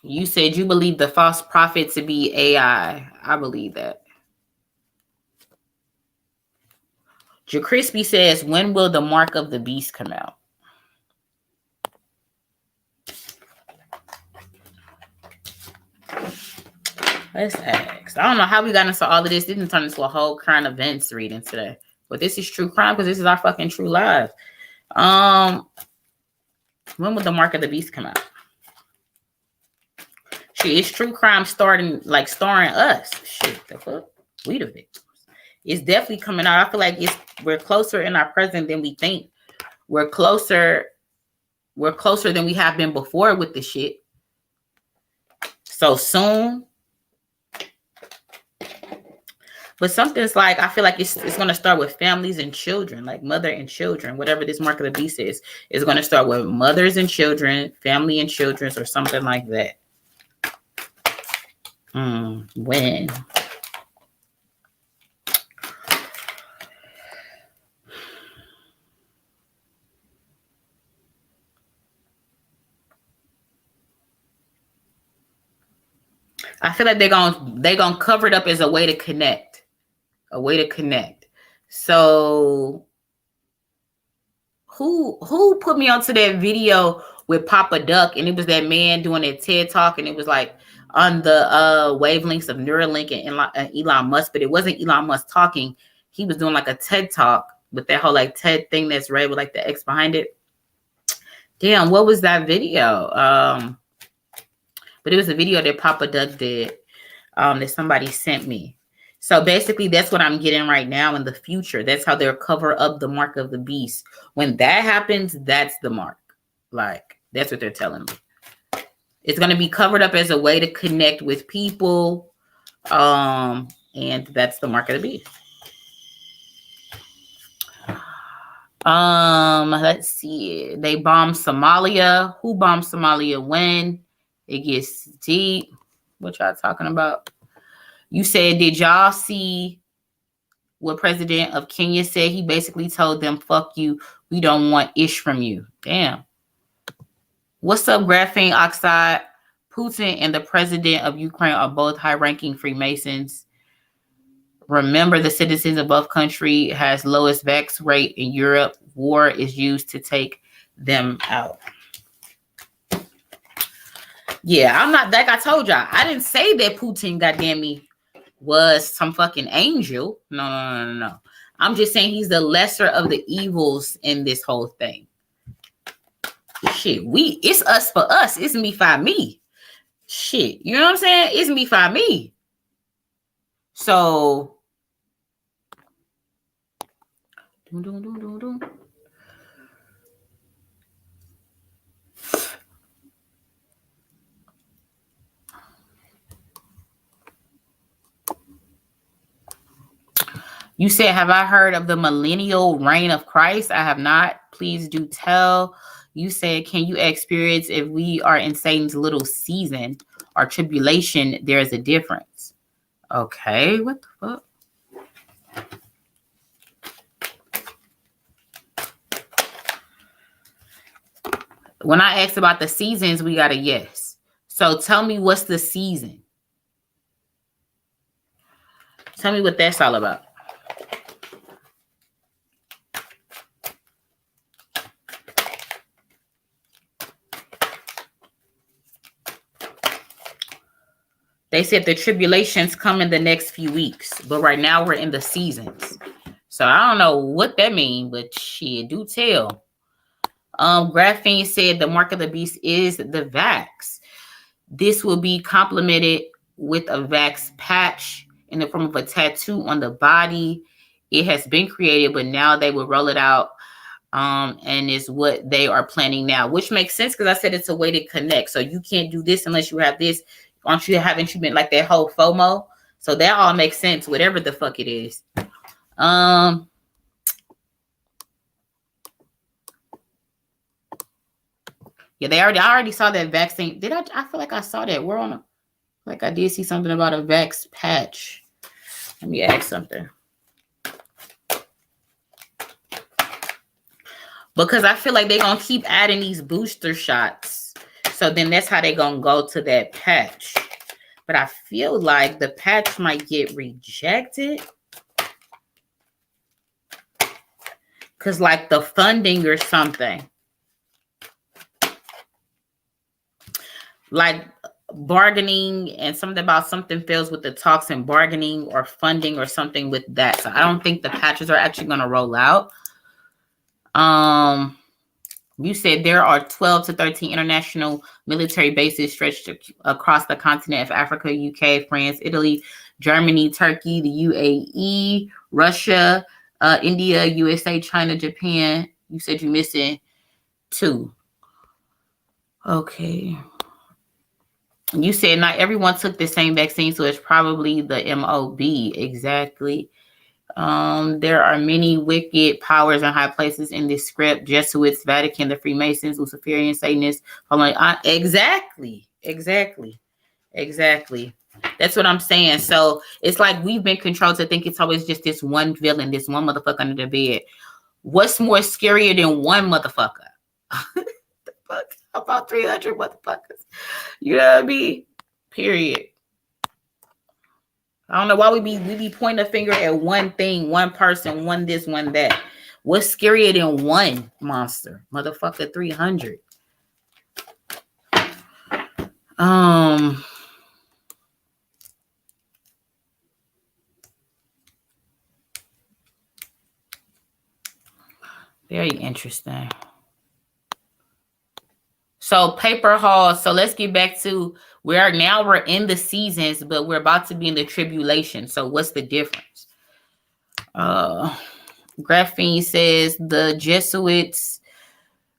S1: You said you believe the false prophet to be AI. I believe that. JaCrispy says, when will the Mark of the Beast come out? Let's ask. I don't know how we got into all of this. This didn't turn into a whole current events reading today. But this is true crime because this is our fucking true lives. When will the Mark of the Beast come out? Shit, it's true crime starring us. Shit, the fuck? We the victims. It's definitely coming out. I feel like we're closer in our present than we think. We're closer than we have been before with the shit. So soon. But something's like, I feel like it's going to start with families and children, like mother and children, whatever this Mark of the Beast is going to start with mothers and children, family and children, or something like that. When? feel like they're gonna cover it up as a way to connect. A way to connect. So who put me onto that video with Papa Duck, and it was that man doing that TED talk, and it was like on the wavelengths of Neuralink and Elon Musk, but it wasn't Elon Musk talking. He was doing like a TED talk with that whole like TED thing that's red with like the X behind it. Damn, what was that video? But it was a video that Papa Duck did that somebody sent me. So basically, that's what I'm getting right now in the future. That's how they'll cover up the mark of the beast. When that happens, that's the mark. Like, that's what they're telling me. It's going to be covered up as a way to connect with people. And that's the mark of the beast. Let's see. They bombed Somalia. Who bombed Somalia when? It gets deep. What y'all talking about? You said, did y'all see what President of Kenya said? He basically told them, fuck you. We don't want ish from you. Damn. What's up, graphene oxide? Putin and the president of Ukraine are both high-ranking Freemasons. Remember, the citizens of both countries has lowest vax rate in Europe. War is used to take them out. Yeah, I'm not, like I told y'all, I didn't say that Putin, goddamn me, was some fucking angel. No. I'm just saying he's the lesser of the evils in this whole thing. Shit, it's us for us. It's me for me. Shit, you know what I'm saying? It's me for me. So, you said, have I heard of the millennial reign of Christ? I have not. Please do tell. You said, can you experience if we are in Satan's little season or tribulation, there is a difference? Okay, what the fuck? When I asked about the seasons, we got a yes. So tell me, what's the season? Tell me what that's all about. They said the tribulations come in the next few weeks, but right now we're in the seasons. So I don't know what that means, but shit, do tell. Graphene said the mark of the beast is the vax. This will be complemented with a vax patch in the form of a tattoo on the body. It has been created, but now they will roll it out. And is what they are planning now, which makes sense because I said it's a way to connect. So you can't do this unless you have this. Haven't you been like that whole FOMO? So that all makes sense, whatever the fuck it is. Yeah, I already saw that vaccine. Did I feel like I saw that. We're on like I did see something about a vax patch. Let me ask something. Because I feel like they're going to keep adding these booster shots. So then that's how they're going to go to that patch. But I feel like the patch might get rejected. Because like the funding or something. Like bargaining and something about something fails with the talks and bargaining or funding or something with that. So I don't think the patches are actually going to roll out. You said there are 12 to 13 international military bases stretched across the continent of Africa, UK, France, Italy, Germany, Turkey, the UAE, Russia, India, USA, China, Japan. You said you're missing 2. Okay. You said not everyone took the same vaccine, so it's probably the MOB. Exactly. There are many wicked powers and high places in this script. Jesuits, Vatican, the Freemasons, Luciferian, Satanists. Exactly. That's what I'm saying. So it's like we've been controlled to think it's always just this one villain, this one motherfucker under the bed. What's more scarier than one motherfucker? The fuck? About 300 motherfuckers. You know what I mean? Period. I don't know why we be pointing a finger at one thing, one person, one this, one that. What's scarier than one monster? Motherfucker 300. Very interesting. So paper haul. So let's get back to we're in the seasons, but we're about to be in the tribulation. So what's the difference? Graphene says the Jesuits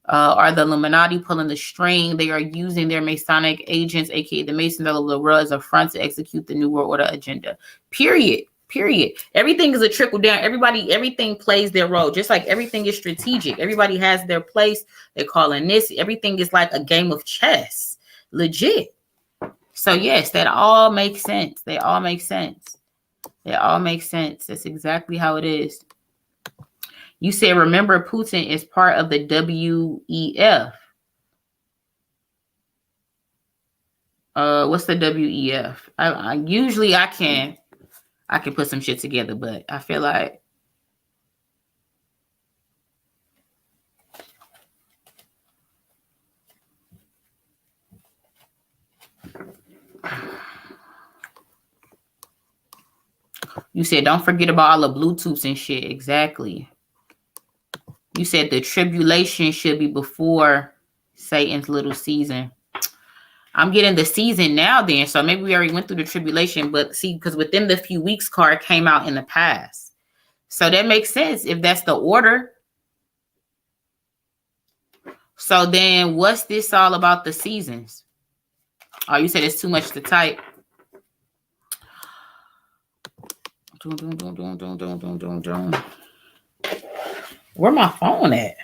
S1: are the Illuminati pulling the string. They are using their Masonic agents, aka the Masons all over the world, as a front to execute the New World Order agenda. Period. Everything is a trickle down. Everything plays their role. Just like everything is strategic. Everybody has their place. They're calling this. Everything is like a game of chess. Legit. So yes, that all makes sense. They all make sense. That's exactly how it is. You said, remember, Putin is part of the WEF. What's the WEF? I usually I can put some shit together, but I feel like you said don't forget about all the Bluetooths and shit. Exactly. You said the tribulation should be before Satan's little season. I'm getting the season now then, so maybe we already went through the tribulation, but see, because within the few weeks card came out in the past. So that makes sense if that's the order. So then what's this all about the seasons? Oh, you said it's too much to type. Where my phone at?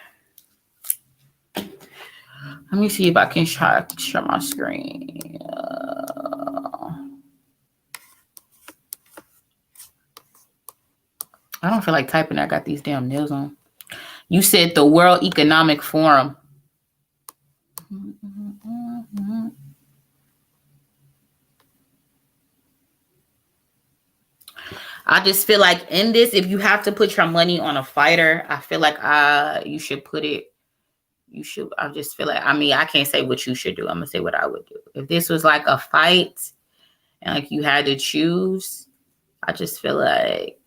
S1: Let me see if I can share my screen. I don't feel like typing. I got these damn nails on. You said the World Economic Forum. I just feel like in this, if you have to put your money on a fighter, I feel like you should put it. You should. I just feel like, I mean, I can't say what you should do. I'm gonna say what I would do. If this was like a fight and like you had to choose, I just feel like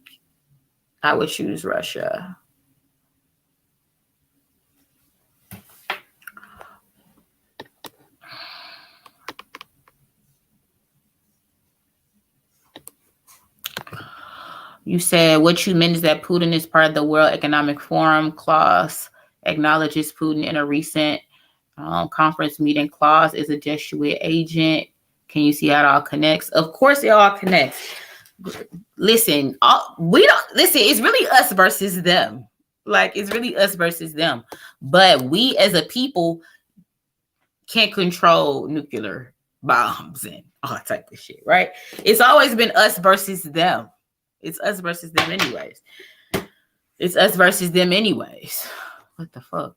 S1: I would choose Russia. You said what you meant is that Putin is part of the World Economic Forum. Clause acknowledges Putin in a recent conference meeting. Clause is a Jesuit agent. Can you see how it all connects? Of course it all connects. Listen, it's really us versus them. Like, it's really us versus them. But we as a people can't control nuclear bombs and all type of shit, right? It's always been us versus them. It's us versus them anyways. What the fuck?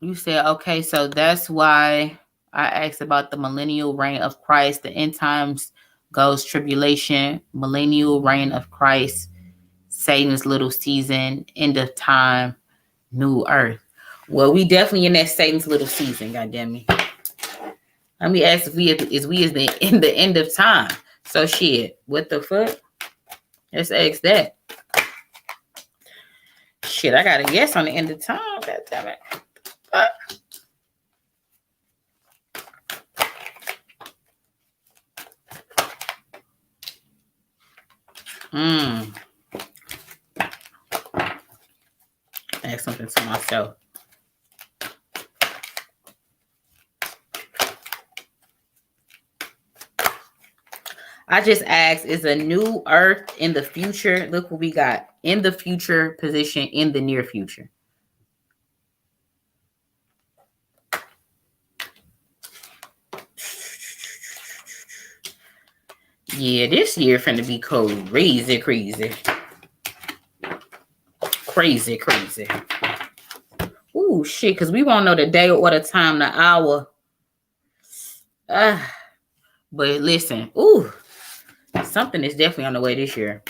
S1: You said, okay, so that's why I asked about the millennial reign of Christ. The end times goes tribulation, millennial reign of Christ, Satan's little season, end of time, new earth. Well, we definitely in that Satan's little season, goddammit. Let me ask if we is in the end of time. So shit, what the fuck? Let's ask that. Shit, I got a yes on the end of time. God damn it. Ask something to myself. I just asked, is a new earth in the future? Look what we got. In the future position, in the near future. Yeah, this year finna be crazy, crazy. Crazy, crazy. Ooh, shit, because we won't know the day or the time, the hour. But listen, ooh, something is definitely on the way this year.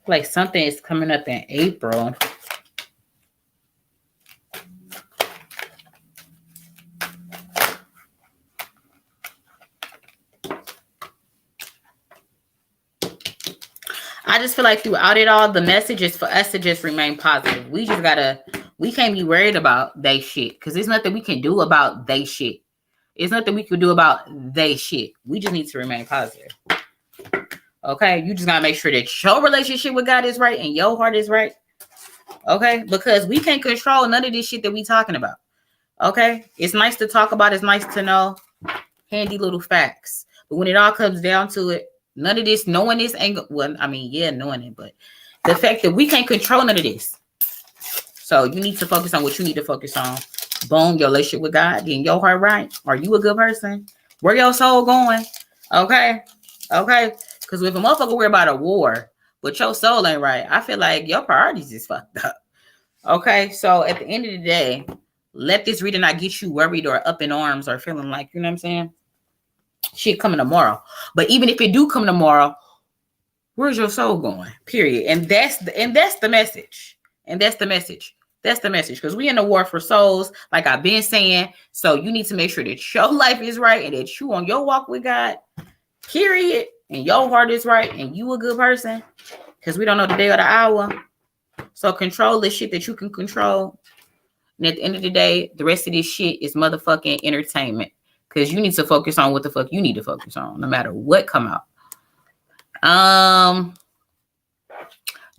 S1: Like something is coming up in April. I just feel like throughout it all, the message is for us to just remain positive. We can't be worried about they shit. Because there's nothing we can do about they shit. There's nothing we can do about they shit. We just need to remain positive. Okay? You just got to make sure that your relationship with God is right and your heart is right. Okay? Because we can't control none of this shit that we talking about. Okay? It's nice to talk about. It's nice to know handy little facts. But when it all comes down to it, none of this, knowing this ain't, well, I mean, yeah, knowing it, but the fact that we can't control none of this. So you need to focus on what you need to focus on. Boom, your relationship with God, getting your heart right. Are you a good person? Where your soul going? Okay? Okay? Because if a motherfucker worry about a war, but your soul ain't right, I feel like your priorities is fucked up. Okay? So at the end of the day, let this reading not get you worried or up in arms or feeling like, you know what I'm saying? Shit coming tomorrow. But even if it do come tomorrow, where's your soul going? Period. And that's the message. And that's the message. That's the message. Because we in a war for souls, like I've been saying. So you need to make sure that your life is right and that you on your walk with God. Period. And your heart is right and you a good person. Because we don't know the day or the hour. So control the shit that you can control. And at the end of the day, the rest of this shit is motherfucking entertainment. Because you need to focus on what the fuck you need to focus on, no matter what come out.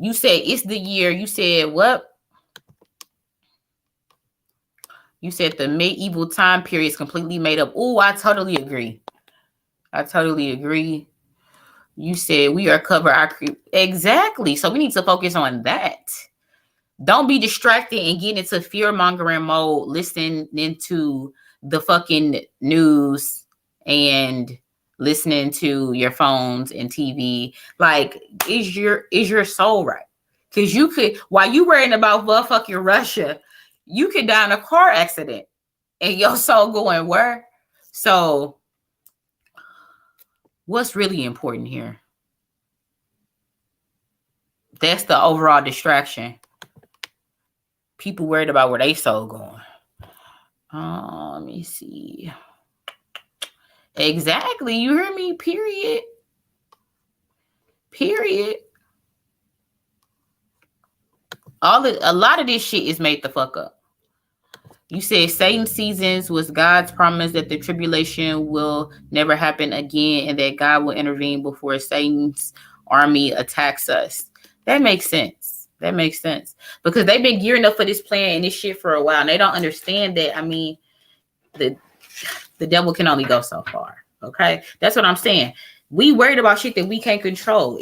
S1: You said it's the year. You said what? You said the medieval time period is completely made up. Oh, I totally agree. I totally agree. You said we are covered. Exactly. So we need to focus on that. Don't be distracted and get into fear-mongering mode, listening to the fucking news and listening to your phones and TV. Like, is your soul right? Because you could, while you worrying about fucking Russia, you could die in a car accident and your soul going where? So what's really important here? That's the overall distraction. People worried about where they soul going. Let me see. Exactly. You hear me? Period. Period. A lot of this shit is made the fuck up. You said Satan's seasons was God's promise that the tribulation will never happen again and that God will intervene before Satan's army attacks us. That makes sense. That makes sense. Because they've been gearing up for this plan and this shit for a while. And they don't understand that. I mean, the devil can only go so far. Okay? That's what I'm saying. We worried about shit that we can't control.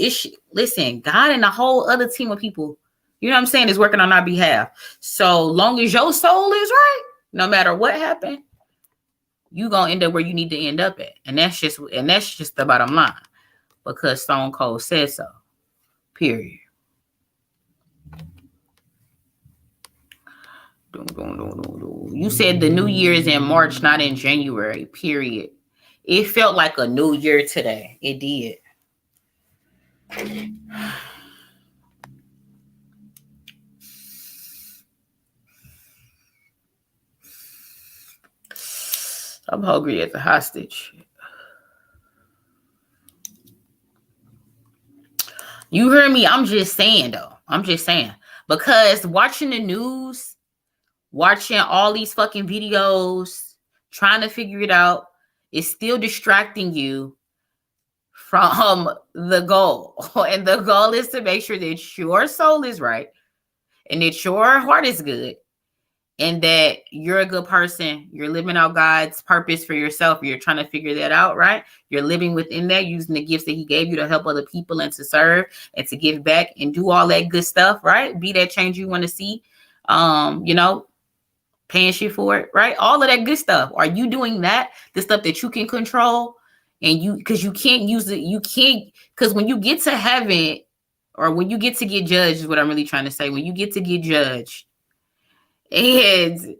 S1: Listen, God and a whole other team of people, you know what I'm saying, is working on our behalf. So long as your soul is right, no matter what happened, you gonna end up where you need to end up at. And that's just the bottom line. Because Stone Cold said so. Period. You said the new year is in March, not in January. Period. It felt like a new year today. It did. I'm hungry as a hostage. You hear me? I'm just saying, though. I'm just saying. Because watching the news, watching all these fucking videos, trying to figure it out, is still distracting you from the goal. And the goal is to make sure that your soul is right and that your heart is good and that you're a good person. You're living out God's purpose for yourself. You're trying to figure that out, right? You're living within that, using the gifts that he gave you to help other people and to serve and to give back and do all that good stuff, right? Be that change you want to see. Paying shit for it, right? All of that good stuff. Are you doing that? The stuff that you can control, and because you can't use it, because when you get to heaven, or when you get to get judged, is what I'm really trying to say. When you get to get judged, and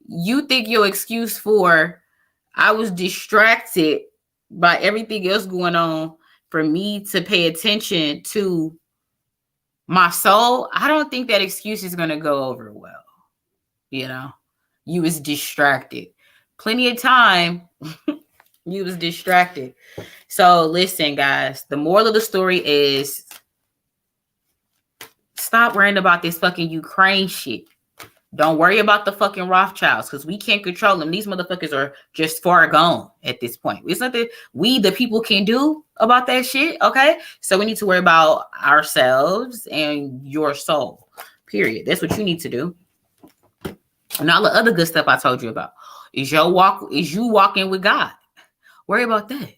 S1: you think your excuse for, I was distracted by everything else going on, for me to pay attention to my soul, I don't think that excuse is going to go over well. You was distracted. Plenty of time, you was distracted. So listen, guys, the moral of the story is stop worrying about this fucking Ukraine shit. Don't worry about the fucking Rothschilds, because we can't control them. These motherfuckers are just far gone at this point. It's nothing we, the people, can do about that shit, okay? So we need to worry about ourselves and your soul, period. That's what you need to do. And all the other good stuff I told you about is you walking with God. Worry about that.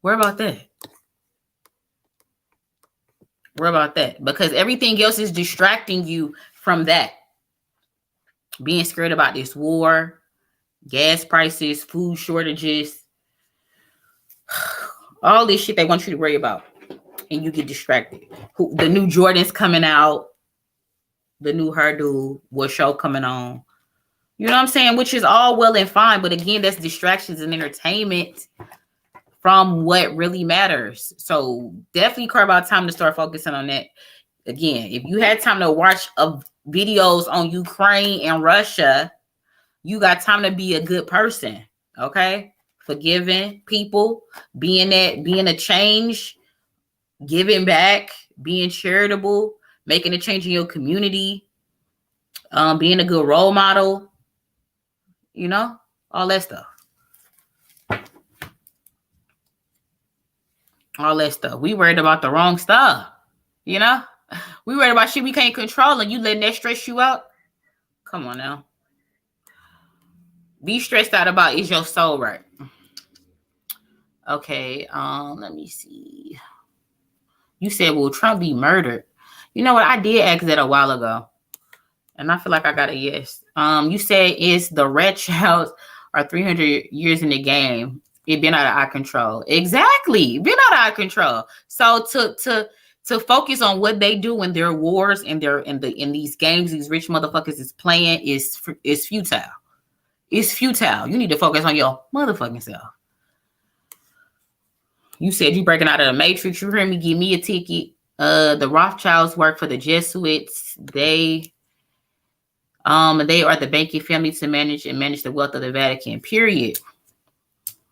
S1: Worry about that. Worry about that. Because everything else is distracting you from that. Being scared about this war, gas prices, food shortages, all this shit they want you to worry about. And you get distracted. The new Jordans coming out, the new hairdo, what show coming on. You know what I'm saying? Which is all well and fine. But again, that's distractions and entertainment from what really matters. So definitely carve out time to start focusing on that. Again, if you had time to watch videos on Ukraine and Russia, you got time to be a good person. Okay? Forgiving people, being a change, giving back, being charitable, making a change in your community, being a good role model, all that stuff. All that stuff. We worried about the wrong stuff. We worried about shit we can't control, and you letting that stress you out. Come on now. Be stressed out about, is your soul right? Okay, let me see. You said, will Trump be murdered? You know what? I did ask that a while ago, and I feel like I got a yes. You said, is the Rothschilds are 300 years in the game? It been out of our control. Exactly, been out of our control. So to focus on what they do in their wars and in these games these rich motherfuckers is playing is futile. It's futile. You need to focus on your motherfucking self. You said you breaking out of the Matrix. You heard me? Give me a ticket. The Rothschilds work for the Jesuits. They are the banking family to manage the wealth of the Vatican. Period.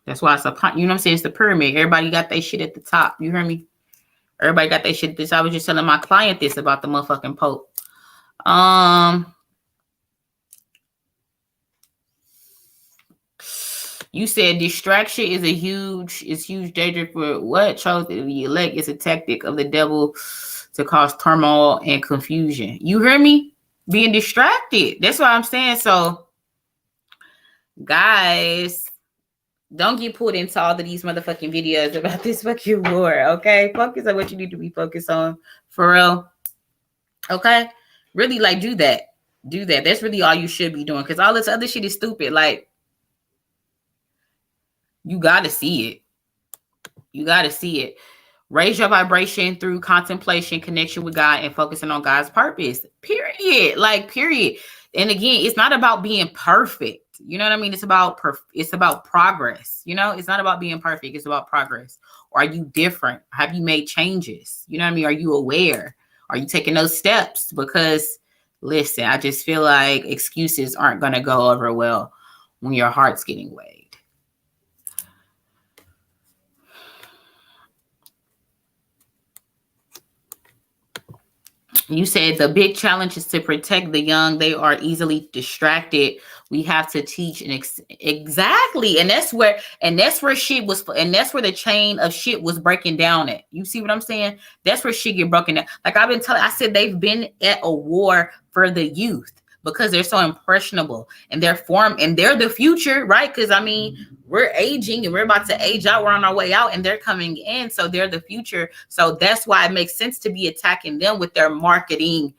S1: That's why it's you know what I'm saying? It's the pyramid. Everybody got their shit at the top. You hear me? Everybody got their shit at this. I was just telling my client this about the motherfucking Pope. You said distraction is huge danger for what chose to be elect. It's a tactic of the devil to cause turmoil and confusion. You hear me? Being distracted. That's what I'm saying. So, guys, don't get pulled into all of these motherfucking videos about this fucking war, okay? Focus on what you need to be focused on, for real. Okay? Really, do that. Do that. That's really all you should be doing, because all this other shit is stupid. You got to see it. You got to see it. Raise your vibration through contemplation, connection with God, and focusing on God's purpose. Period. Period. And again, it's not about being perfect. You know what I mean? It's about progress. It's not about being perfect. It's about progress. Or are you different? Have you made changes? You know what I mean? Are you aware? Are you taking those steps? Because listen, I just feel like excuses aren't going to go over well when your heart's getting weighed. You said the big challenge is to protect the young. They are easily distracted. We have to teach and exactly, and that's where shit was, and that's where the chain of shit was breaking down at. You see what I'm saying? That's where shit get broken down. Like I've been telling, I said they've been at a war for the youth because they're so impressionable and they're the future, right? Because I mean, we're aging and we're about to age out. We're on our way out and they're coming in. So they're the future. So that's why it makes sense to be attacking them with their marketing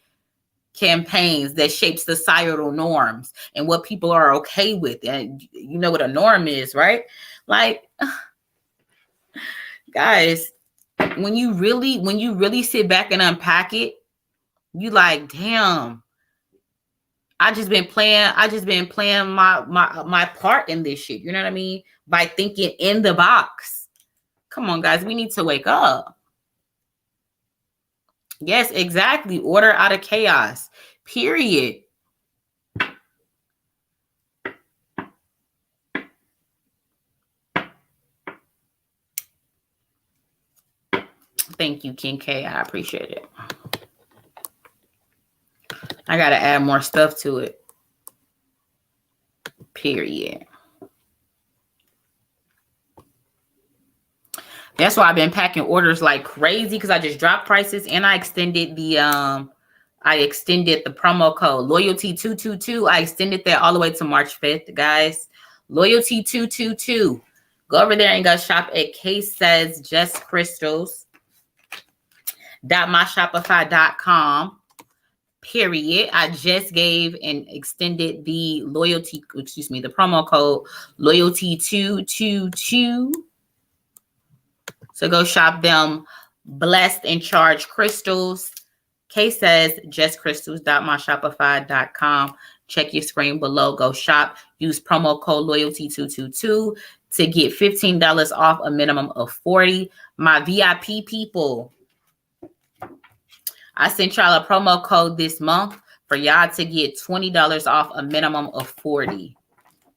S1: campaigns that shape societal norms and what people are okay with. And you know what a norm is, right? Like, guys, when you really sit back and unpack it, you like, damn, I just been playing my part in this shit. You know what I mean? By thinking in the box. Come on, guys, we need to wake up. Yes, exactly. Order out of chaos. Period. Thank you, King K. I appreciate it. I got to add more stuff to it. Period. That's why I've been packing orders like crazy because I just dropped prices and I extended the promo code Loyalty 222. I extended that all the way to March 5th, guys. Loyalty 222. Go over there and go shop at Case Says Just Crystals. .myshopify.com. Period. I just gave and extended the the promo code Loyalty 222. So go shop them. Blessed and Charged Crystals. Case Says Just Crystals.myshopify.com. Check your screen below. Go shop. Use promo code Loyalty 222 to get $15 off a minimum of $40. My VIP people, I sent y'all a promo code this month for y'all to get $20 off a minimum of $40.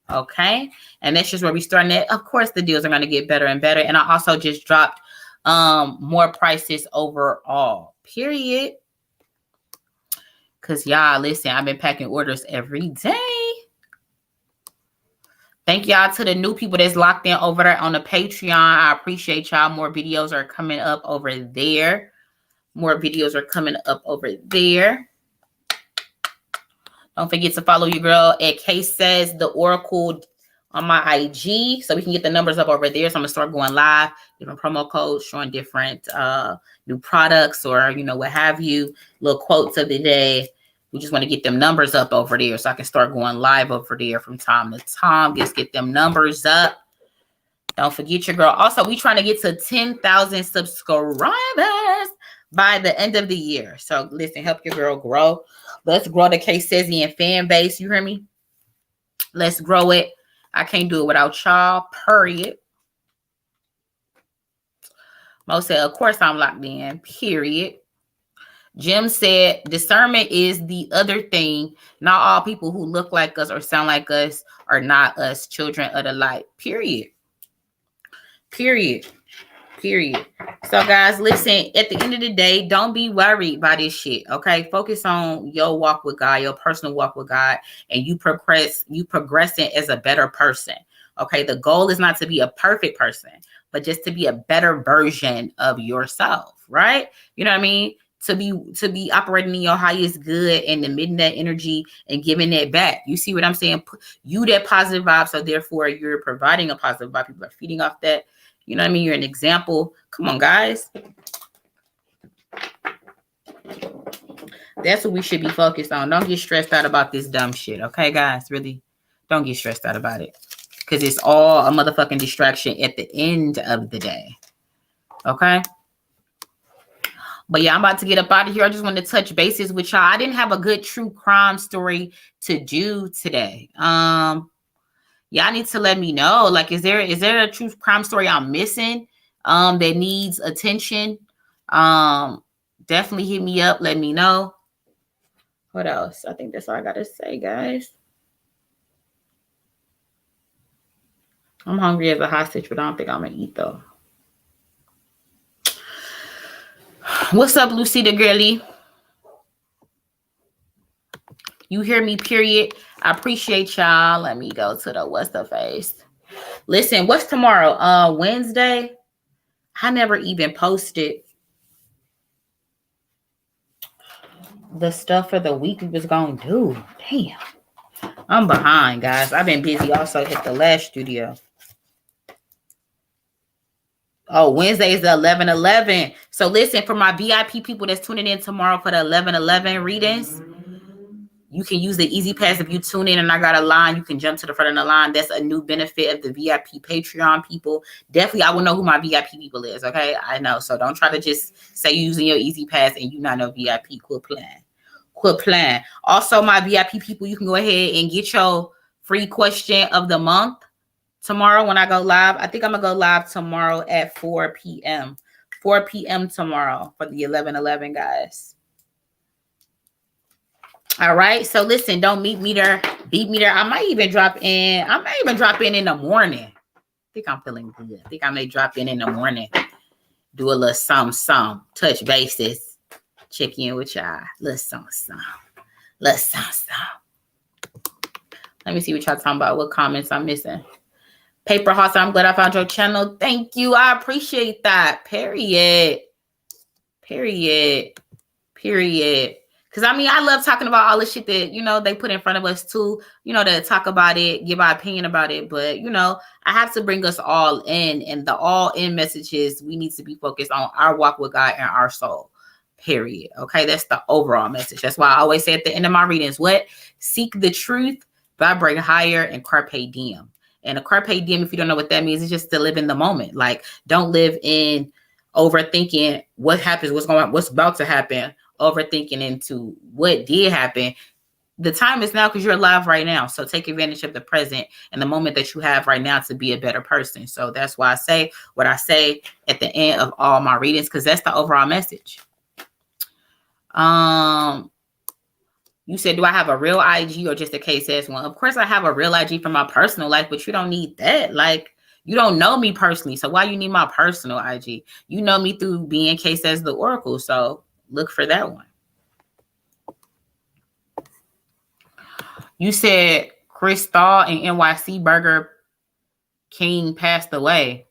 S1: Okay? And that's just where we starting at. Of course, the deals are going to get better and better. And I also just dropped more prices overall. Period. Because y'all, listen, I've been packing orders every day. Thank y'all to the new people that's locked in over there on the Patreon. I appreciate y'all. More videos are coming up over there. More videos are coming up over there. Don't forget to follow your girl at Case Says the Oracle on my IG so we can get the numbers up over there. So I'm going to start going live, different promo codes, showing different new products or, you know, what have you, little quotes of the day. We just want to get them numbers up over there so I can start going live over there from time to time. Just get them numbers up. Don't forget your girl. Also, we trying to get to 10,000 subscribers by the end of the year. So listen, help your girl grow. Let's grow the K-Sazian fan base. You hear me? Let's grow it. I can't do it without y'all. Period. Mo said, of course I'm locked in. Period. Jim said, discernment is the other thing. Not all people who look like us or sound like us are not us, children of the light. Period. Period. Period. So guys, listen, at the end of the day, don't be worried by this shit. Okay. Focus on your walk with God, your personal walk with God, and you progressing as a better person. Okay. The goal is not to be a perfect person, but just to be a better version of yourself. Right. You know what I mean? To be operating in your highest good and emitting that energy and giving that back. You see what I'm saying? You that positive vibe. So therefore you're providing a positive vibe. People are feeding off that. You know what I mean? You're an example. Come on, guys. That's what we should be focused on. Don't get stressed out about this dumb shit. Okay, guys? Really, don't get stressed out about it. Because it's all a motherfucking distraction at the end of the day. Okay? But yeah, I'm about to get up out of here. I just wanted to touch bases with y'all. I didn't have a good true crime story to do today. Y'all need to let me know. Like, is there a true crime story I'm missing that needs attention? Definitely hit me up. Let me know. What else? I think that's all I got to say, guys. I'm hungry as a hostage, but I don't think I'm going to eat, though. What's up, Lucy the girly? You hear me, period. I appreciate y'all. Let me go to the what's the face. Listen, what's tomorrow? Wednesday. I never even posted the stuff for the week we was gonna do. Damn. I'm behind, guys. I've been busy. Also hit the last studio. Oh, Wednesday is the 11/11. So listen, for my VIP people that's tuning in tomorrow for the 11/11 readings, you can use the Easy Pass if you tune in and I got a line. You can jump to the front of the line. That's a new benefit of the VIP Patreon people. Definitely, I will know who my VIP people is, okay? I know. So don't try to just say you're using your Easy Pass and you not know VIP. Quit playing. Also, my VIP people, you can go ahead and get your free question of the month tomorrow when I go live. I think I'm going to go live tomorrow at 4 p.m. 4 p.m. tomorrow for the 11/11, guys. All right. So listen, don't beat me there. I might even drop in. In the morning. I think I'm feeling good. I think I may drop in the morning. Do a little some. Touch bases. Check in with y'all. Little some. Let me see what y'all talking about. What comments I'm missing. Paper Horse, I'm glad I found your channel. Thank you. I appreciate that. Period. Because, I mean, I love talking about all the shit that, they put in front of us, too. To talk about it, give our opinion about it. But, I have to bring us all in. And the all-in message is we need to be focused on our walk with God and our soul. Period. Okay? That's the overall message. That's why I always say at the end of my readings, what? Seek the truth, vibrate higher, and carpe diem. And a carpe diem, if you don't know what that means, it's just to live in the moment. Like, don't live in overthinking what happens, what's about to happen, overthinking into what did happen. The time is now because you're alive right now. So take advantage of the present and the moment that you have right now to be a better person. So that's why I say what I say at the end of all my readings, because that's the overall message. You said, do I have a real IG or just a KSS one? Of course I have a real IG for my personal life, but you don't need that. Like, you don't know me personally. So why you need my personal IG? You know me through being KSS the Oracle. So look for that one. You said Crystal and NYC Burger King passed away.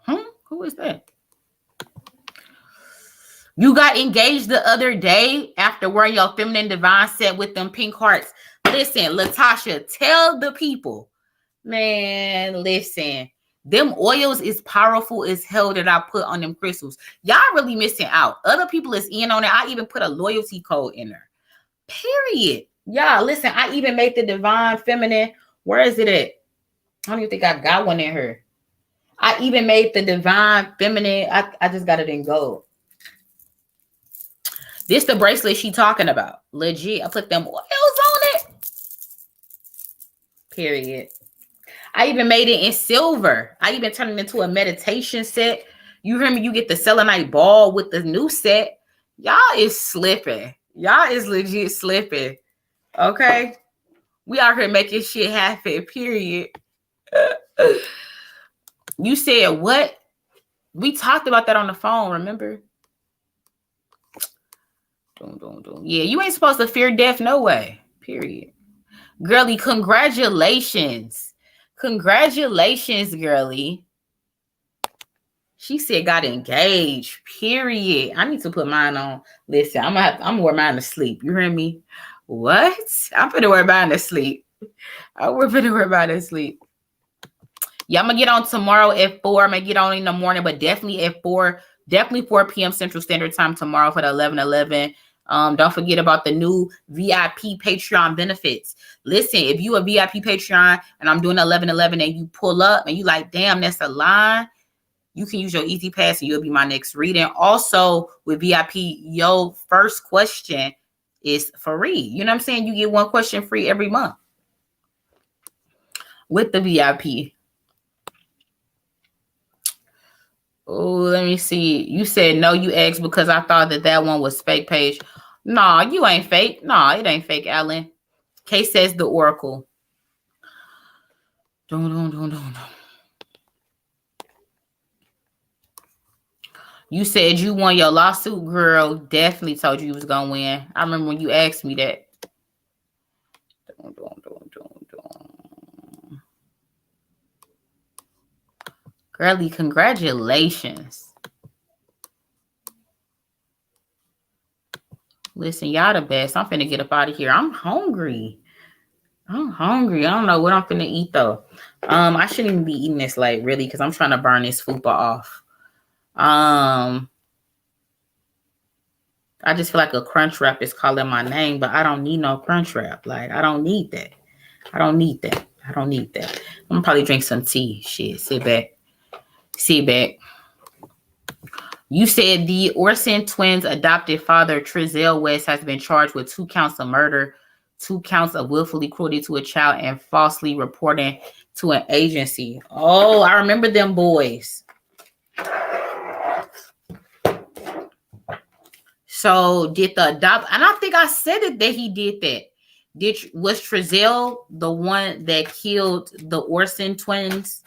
S1: Who is that? You got engaged the other day after wearing your feminine divine set with them pink hearts. Listen, Latasha, tell the people. Man, listen. Them oils is powerful as hell that I put on them crystals. Y'all really missing out. Other people is in on it. I even put a loyalty code in there. Period. Y'all, listen, I even made the divine feminine. Where is it at? I don't even think I got one in here. I even made the divine feminine. I just got it in gold. This the bracelet she talking about. Legit. I put them oils on it. Period. I even made it in silver. I even turned it into a meditation set. You hear me? You get the selenite ball with the new set. Y'all is slipping. Y'all is legit slipping. Okay? We out here making shit happen. Period. You said what? We talked about that on the phone, remember? Yeah, you ain't supposed to fear death, no way. Period. Girlie, congratulations. Congratulations, girlie. She said got engaged. Period. I need to put mine on. Listen, I'm gonna wear mine to sleep. You hear me? What? I'm gonna wear mine to sleep. We're gonna wear mine to sleep. Yeah, I'm gonna get on tomorrow at 4. I'm gonna get on in the morning, but definitely at 4. Definitely 4 p.m. Central Standard Time tomorrow for the 11/11. Don't forget about the new VIP Patreon benefits. Listen, if you a VIP Patreon and I'm doing 11/11 and you pull up and you like, damn, that's a line, you can use your Easy Pass and you'll be my next reading. Also, with VIP, your first question is free. You know what I'm saying? You get one question free every month with the VIP. Oh, let me see. You said no, you asked because I thought that one was fake page. Nah, you ain't fake. Nah, it ain't fake, Alan. K says the Oracle. You said you won your lawsuit, girl. Definitely told you was gonna win. I remember when you asked me that. Girlie, congratulations. Listen, y'all the best. I'm finna get up out of here. I'm hungry. I don't know what I'm finna eat though. I shouldn't even be eating this late, really, because I'm trying to burn this fupa off. I just feel like a crunch wrap is calling my name, but I don't need no crunch wrap. Like, I don't need that. I don't need that. I'm gonna probably drink some tea. Shit, sit back. You said the Orson twins' adopted father, Trezell West, has been charged with 2 counts of murder, 2 counts of willfully cruelty to a child, and falsely reporting to an agency. Oh, I remember them boys. So did the adopt, and I think I said it that he did that. Was Trezell the one that killed the Orson twins?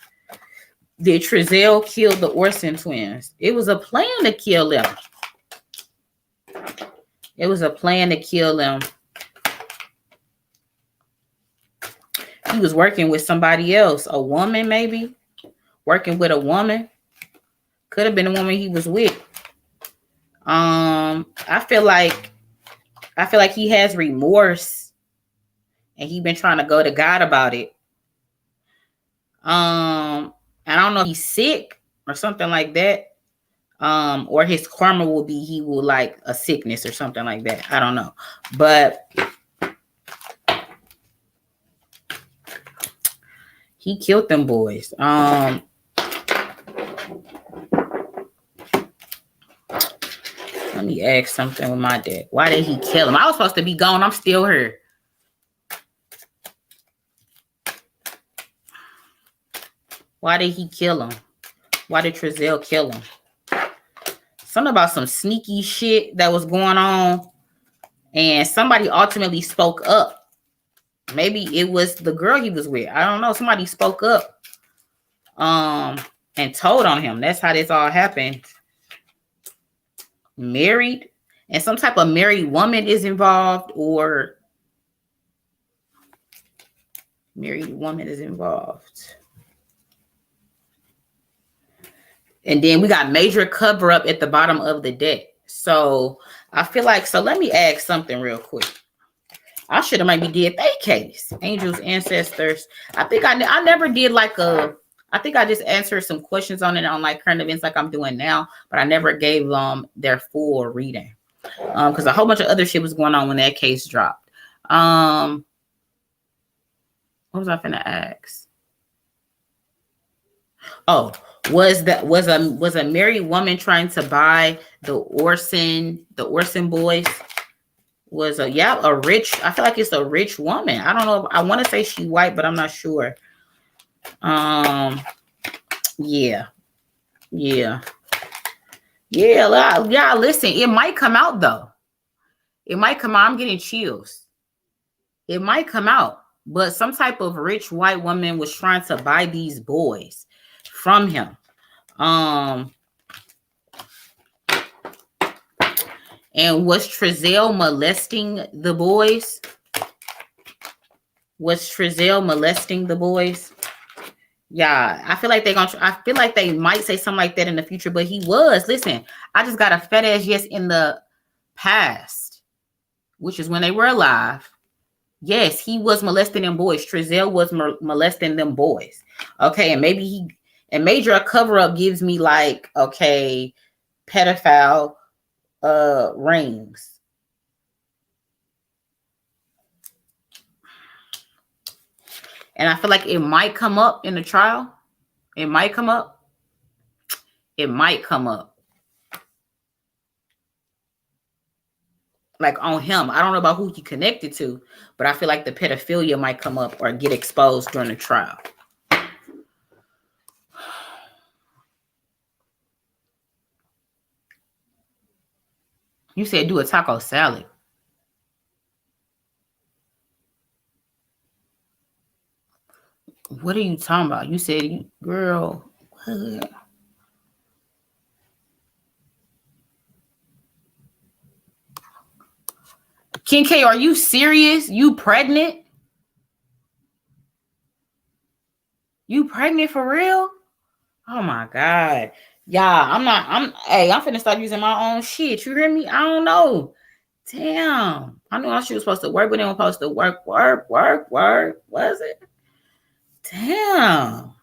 S1: Did Trezell kill the Orson twins? It was a plan to kill them. He was working with somebody else, a woman maybe. Working with a woman. Could have been the woman he was with. I feel like he has remorse, and he's been trying to go to God about it. I don't know if he's sick or something like that. Or his karma will be he will like a sickness or something like that. I don't know. But he killed them boys. Let me ask something with my dad. Why did he kill him? I was supposed to be gone. I'm still here. Why did he kill him? Why did Trezell kill him? Something about some sneaky shit that was going on. And somebody ultimately spoke up. Maybe it was the girl he was with. I don't know. Somebody spoke up. And told on him. That's how this all happened. Married. And some type of married woman is involved. Or married woman is involved. And then we got major cover up at the bottom of the deck. So I feel like, so let me ask something real quick. I should have maybe did a case. Angels, ancestors. I think I never did like I think I just answered some questions on it on like current events like I'm doing now. But I never gave their full reading. Because a whole bunch of other shit was going on when that case dropped. What was I finna ask? Oh. Was a married woman trying to buy the Orson boys? Was a rich, I feel like it's a rich woman. I don't know. I want to say she white, but I'm not sure. Yeah. Listen, it might come out though. It might come out. I'm getting chills. It might come out, but some type of rich white woman was trying to buy these boys from him. And was Trezell molesting the boys? Yeah, I feel like I feel like they might say something like that in the future, but he was. Listen, I just got a fat ass yes in the past, which is when they were alive. Yes, he was molesting them boys. Trezell was molesting them boys. Okay, and maybe major cover-up gives me like, okay, pedophile rings. And I feel like it might come up in the trial. It might come up. Like on him. I don't know about who he connected to, but I feel like the pedophilia might come up or get exposed during the trial. You said do a taco salad. What are you talking about? You said, girl, what? King K, are you serious? You pregnant? You pregnant for real? Oh my God. Yeah, I'm finna start using my own shit. You hear me? I don't know. Damn. I knew she was supposed to work, but they were supposed to work. Was it? Damn.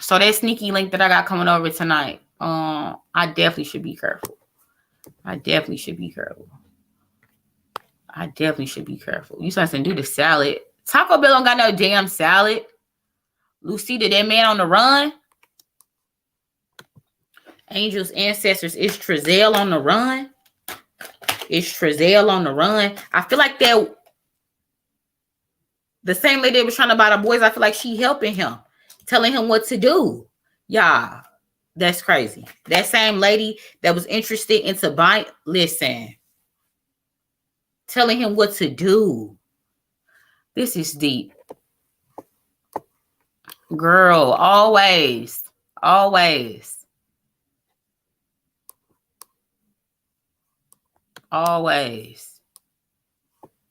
S1: So that sneaky link that I got coming over tonight, I definitely should be careful. I definitely should be careful. You supposed to do the salad. Taco Bell don't got no damn salad. Lucida, that man on the run. Angels, ancestors, is Trezell on the run? I feel like that the same lady that was trying to buy the boys, I feel like she helping him, telling him what to do. Yeah, that's crazy. That same lady that was interested into buying, listen, telling him what to do. This is deep. Girl, always.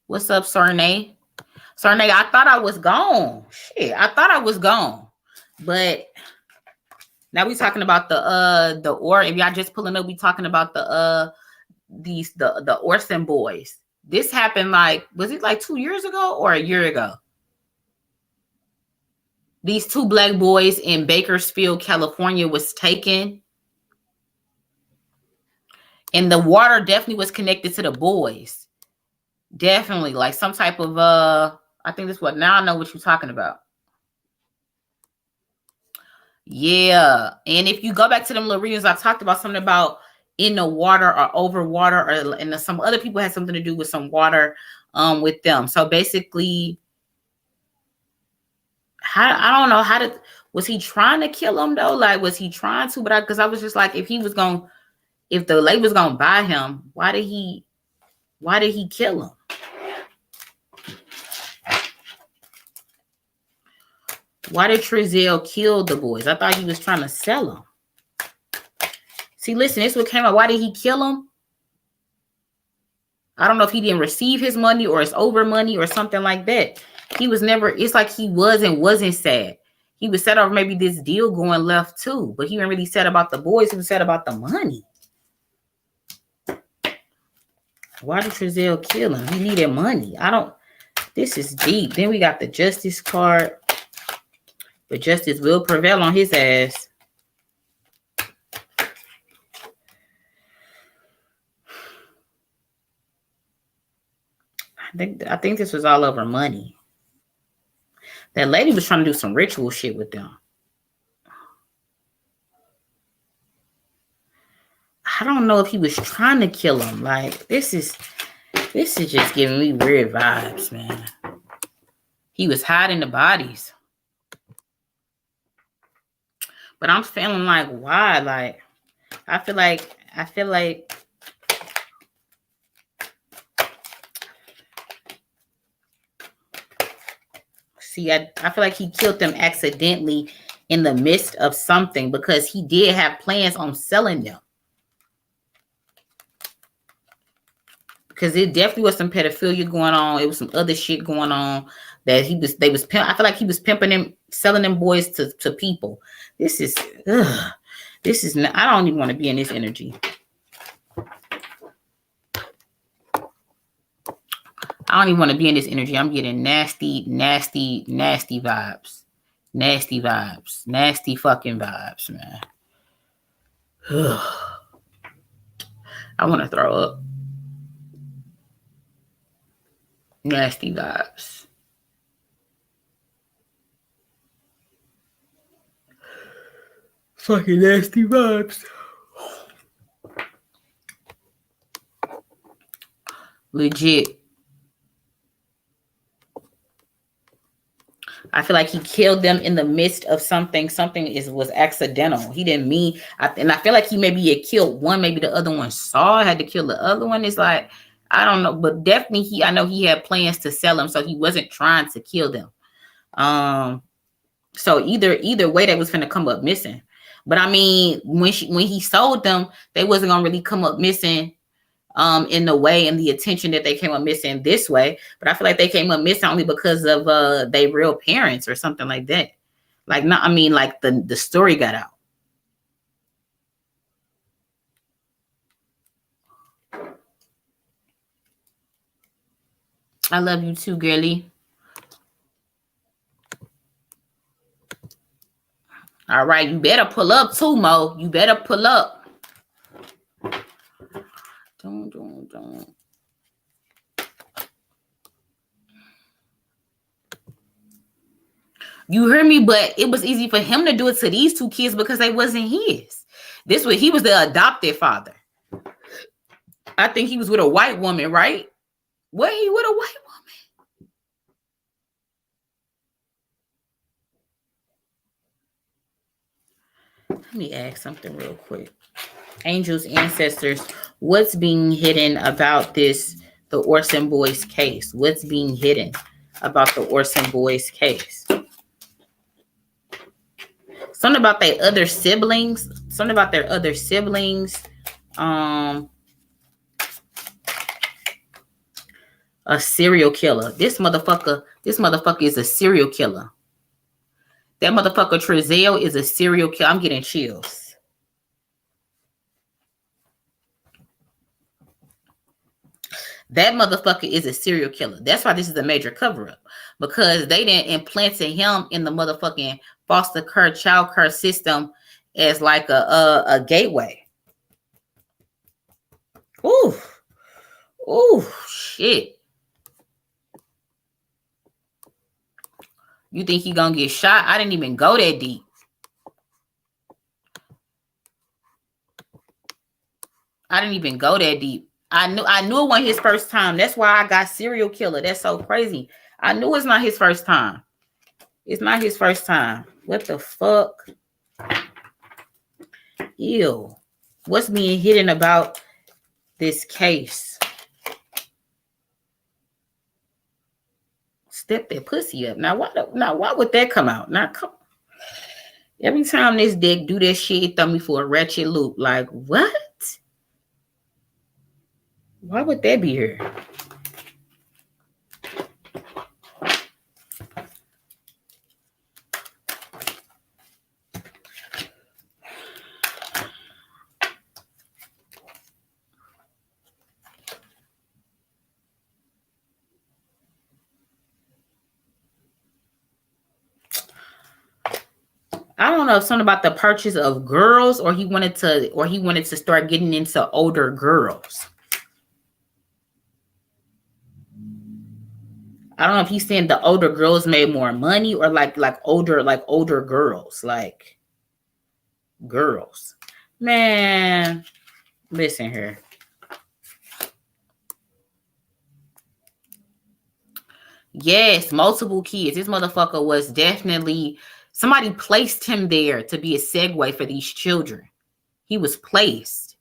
S1: What's up, Sarnay? I thought I was gone. Shit, I thought I was gone. But now we talking about the or if y'all just pulling up, we talking about the Orson boys. This happened was it like 2 years ago or a year ago? These 2 black boys in Bakersfield, California was taken. And the water definitely was connected to the boys. Definitely, like some type of I think this what now I know what you're talking about. Yeah, and if you go back to them little readings, I talked about something about in the water or over water, and some other people had something to do with some water with them. So basically, I don't know was he trying to kill him though? Like, was he trying to? But because I was just like, if the lady was gonna buy him, why did he kill him? Why did Trezell kill the boys? I thought he was trying to sell them. See, listen, this is what came out. Why did he kill him? I don't know if he didn't receive his money or it's over money or something like that. He was never, it's like he wasn't sad. He was sad over maybe this deal going left too, but he wasn't really sad about the boys. He was sad about the money. Why did Trezell kill him? He needed money. This is deep. Then we got the justice card. But justice will prevail on his ass. I think this was all over money. That lady was trying to do some ritual shit with them. I don't know if he was trying to kill him. Like, this is just giving me weird vibes, man. He was hiding the bodies. But I'm feeling like, why? Like, I feel like see, I feel like he killed them accidentally in the midst of something because he did have plans on selling them. Because it definitely was some pedophilia going on. It was some other shit going on that I feel like he was pimping them, selling them boys to people. This is not, I don't even want to be in this energy. I don't even want to be in this energy. I'm getting nasty vibes. Nasty vibes. Nasty fucking vibes, man. I want to throw up. Nasty vibes. Fucking nasty vibes. Legit. I feel like he killed them in the midst of something. Something was accidental. He didn't mean. And I feel like he maybe had killed one. Maybe the other one had to kill the other one. It's like, I don't know. But definitely I know he had plans to sell them. So he wasn't trying to kill them. So either way, they was going to come up missing. But I mean, when he sold them, they wasn't going to really come up missing. in the way and the attention that they came up missing this way. But I feel like they came up missing only because of their real parents or something like that. Like, not, I mean, like the story got out. I love you too, girly. All right, you better pull up too, Mo. You better pull up. Don't. You hear me? But it was easy for him to do it to these two kids because they wasn't his. He was the adopted father. I think he was with a white woman, right? Was he with a white woman? Let me ask something real quick. Angels, ancestors, what's being hidden about the Orson boys case? What's being hidden about the Orson boys case? Something about their other siblings. A serial killer. This motherfucker is a serial killer. That motherfucker Trezell is a serial killer. I'm getting chills. That motherfucker is a serial killer. That's why this is a major cover-up. Because they didn't implant him in the motherfucking foster care, child care system as like a gateway. Ooh, shit. You think he gonna get shot? I didn't even go that deep. I didn't even go that deep. I knew it wasn't his first time. That's why I got serial killer. That's so crazy. I knew it's not his first time. It's not his first time. What the fuck? Ew. What's being hidden about this case? Step that pussy up. Now why would that come out? Now come. Every time this dick do that shit, it throw me for a wretched loop. Like, what? Why would that be here? I don't know if something about the purchase of girls, or he wanted to start getting into older girls. I don't know if he's saying the older girls made more money, or like older girls, like girls. Man, listen here. Yes, multiple kids. This motherfucker was definitely, somebody placed him there to be a segue for these children. He was placed.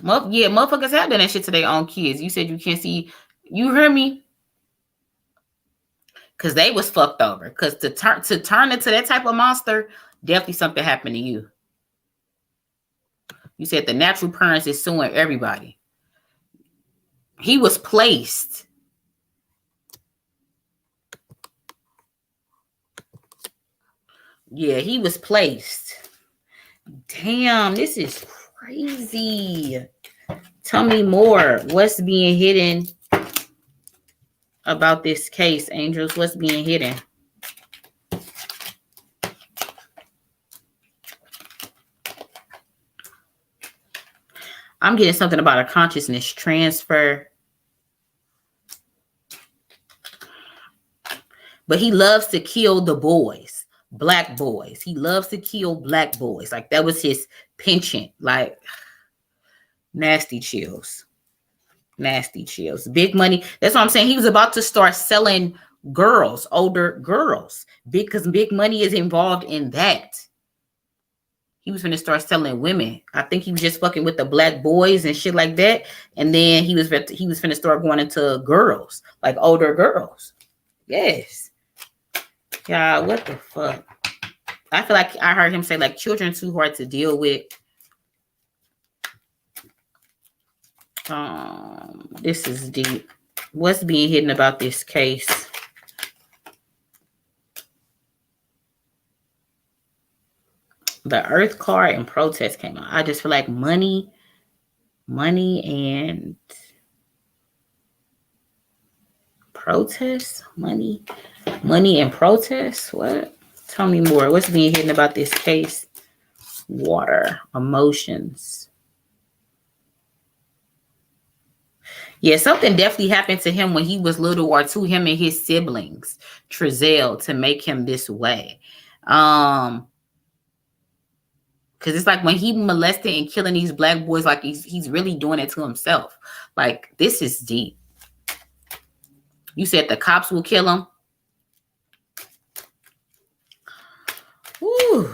S1: Yeah, motherfuckers have done that shit to their own kids. You said you can't see. You hear me? Because they was fucked over. Because to turn into that type of monster, definitely something happened to you. You said the natural parents is suing everybody. He was placed. Yeah, he was placed. Damn, this is crazy. Tell me more. What's being hidden about this case, angels? What's being hidden? I'm getting something about a consciousness transfer. But he loves to kill the boys, black boys. He loves to kill black boys. Like, that was his penchant. Like, nasty chills. Nasty chills. Big money. That's what I'm saying. He was about to start selling girls, older girls, because big money is involved in that. He was going to start selling women. I think he was just fucking with the black boys and shit like that. And then he was going to start going into girls, like older girls. Yes. Yeah, what the fuck? I feel like I heard him say, like, children too hard to deal with. This is deep. What's being hidden about this case? The Earth card and protest came out. I just feel like money and protest. Money and protest. What? Tell me more. What's being hidden about this case? Water, emotions. Yeah, something definitely happened to him when he was little, or to him and his siblings, Trezell, to make him this way. Because it's like when he molested and killing these black boys, like he's really doing it to himself. Like, this is deep. You said the cops will kill him? Woo.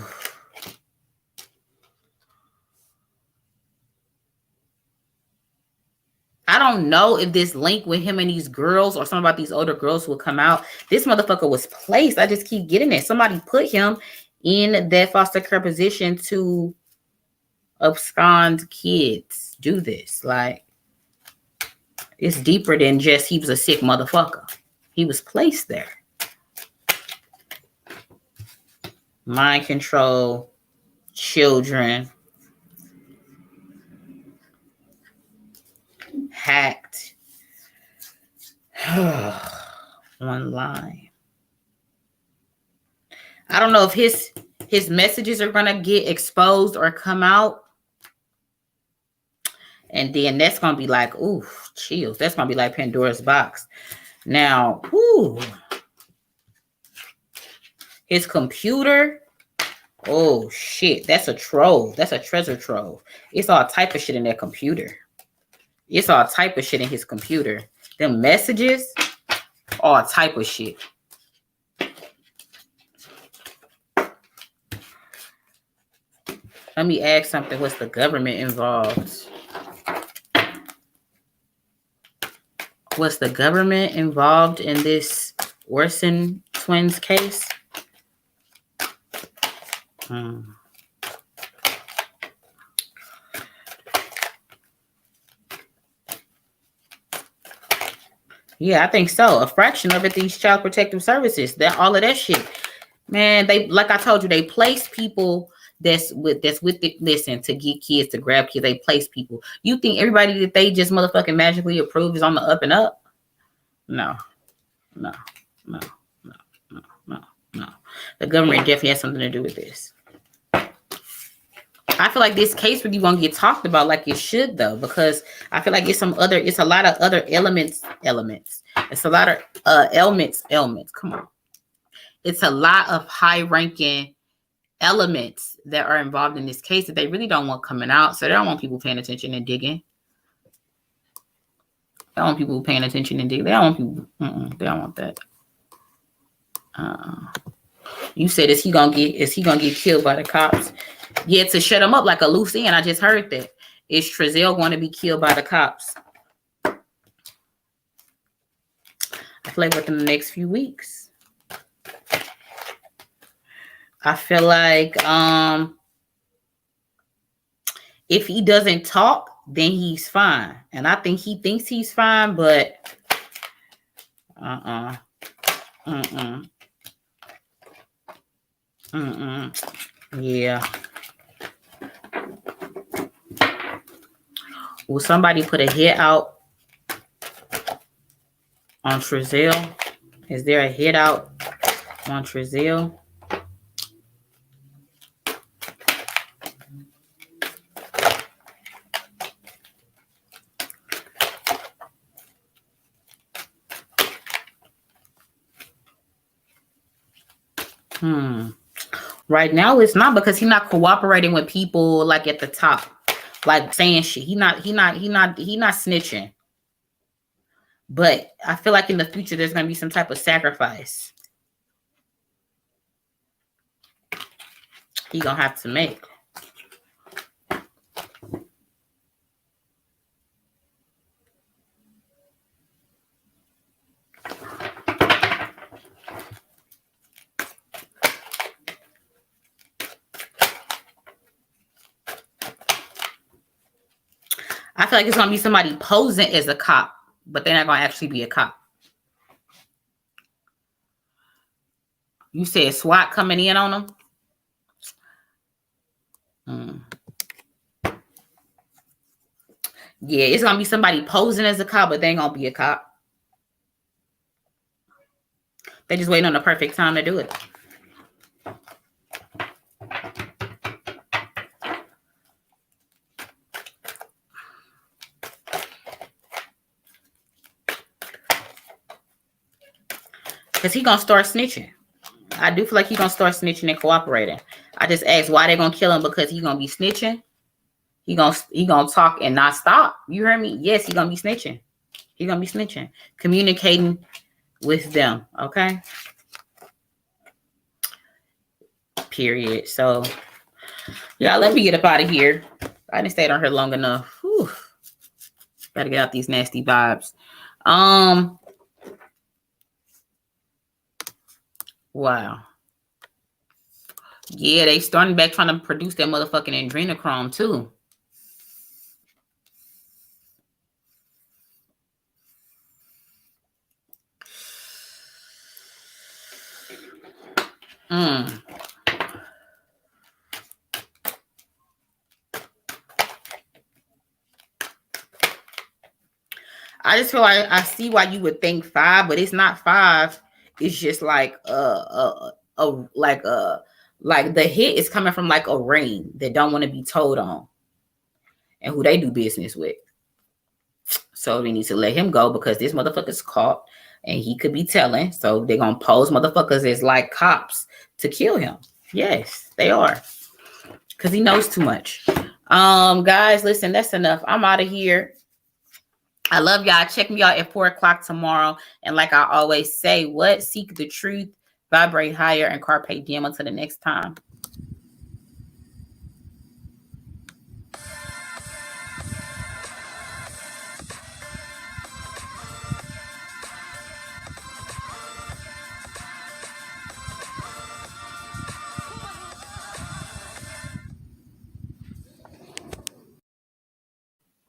S1: I don't know if this link with him and these girls or something about these older girls will come out. This motherfucker was placed. I just keep getting it. Somebody put him in that foster care position to abscond kids. Do this. Like, it's deeper than just he was a sick motherfucker. He was placed there. Mind control, children, hacked. Online. I don't know if his messages are gonna get exposed or come out, and then that's gonna be like, ooh, chills. That's gonna be like Pandora's box. Now, ooh, his computer. Oh shit, that's a trove. That's a treasure trove. It's all type of shit in that computer. It's all type of shit in his computer. Them messages, all type of shit. Let me ask something. What's the government involved? Was the government involved in this Orson twins case? Yeah, I think so. A fraction of it, these child protective services, that all of that shit. Man, they, like I told you, they place people that's with it. Listen, to get kids, to grab kids, they place people. You think everybody that they just motherfucking magically approve is on the up and up? No. The government definitely has something to do with this. I feel like this case really won't get talked about like it should, though, because I feel like it's a lot of other elements. It's a lot of elements. Come on. It's a lot of high-ranking elements that are involved in this case that they really don't want coming out. So they don't want people paying attention and digging. They don't want people paying attention and digging. They don't want people. They don't want that. You said, is he gonna get killed by the cops? Yeah, to shut him up like a loose end. I just heard that. Is Trezell going to be killed by the cops? I feel like within the next few weeks. I feel like if he doesn't talk, then he's fine. And I think he thinks he's fine, but yeah. Will somebody put a hit out on Trezell? Is there a hit out on Trezell? Right now it's not, because he's not cooperating with people like at the top, like saying shit. He not snitching. But I feel like in the future there's gonna be some type of sacrifice he gonna have to make. I feel like it's gonna be somebody posing as a cop, but they're not gonna actually be a cop. You said SWAT coming in on them? Yeah, it's gonna be somebody posing as a cop, but they ain't gonna be a cop. They just waiting on the perfect time to do it. Because he gonna start snitching. I do feel like he gonna start snitching and cooperating. I just asked why they gonna kill him, because he gonna be snitching. He gonna talk and not stop. You heard me? Yes, he gonna be snitching. He gonna be snitching. Communicating with them. Okay. Period. So yeah, let me get up out of here. I didn't stay on here long enough. Whew. Gotta get out these nasty vibes. Wow. Yeah, they starting back trying to produce that motherfucking adrenochrome too. I just feel like I see why you would think 5, but it's not 5. It's just like like the hit is coming from like a ring that don't want to be told on, and who they do business with. So we need to let him go because this motherfucker's caught and he could be telling. So they're gonna pose motherfuckers as like cops to kill him. Yes, they are. Because he knows too much. Guys, listen, that's enough. I'm out of here. I love y'all. Check me out at 4 o'clock tomorrow. And like I always say, seek the truth, vibrate higher, and carpe diem until the next time.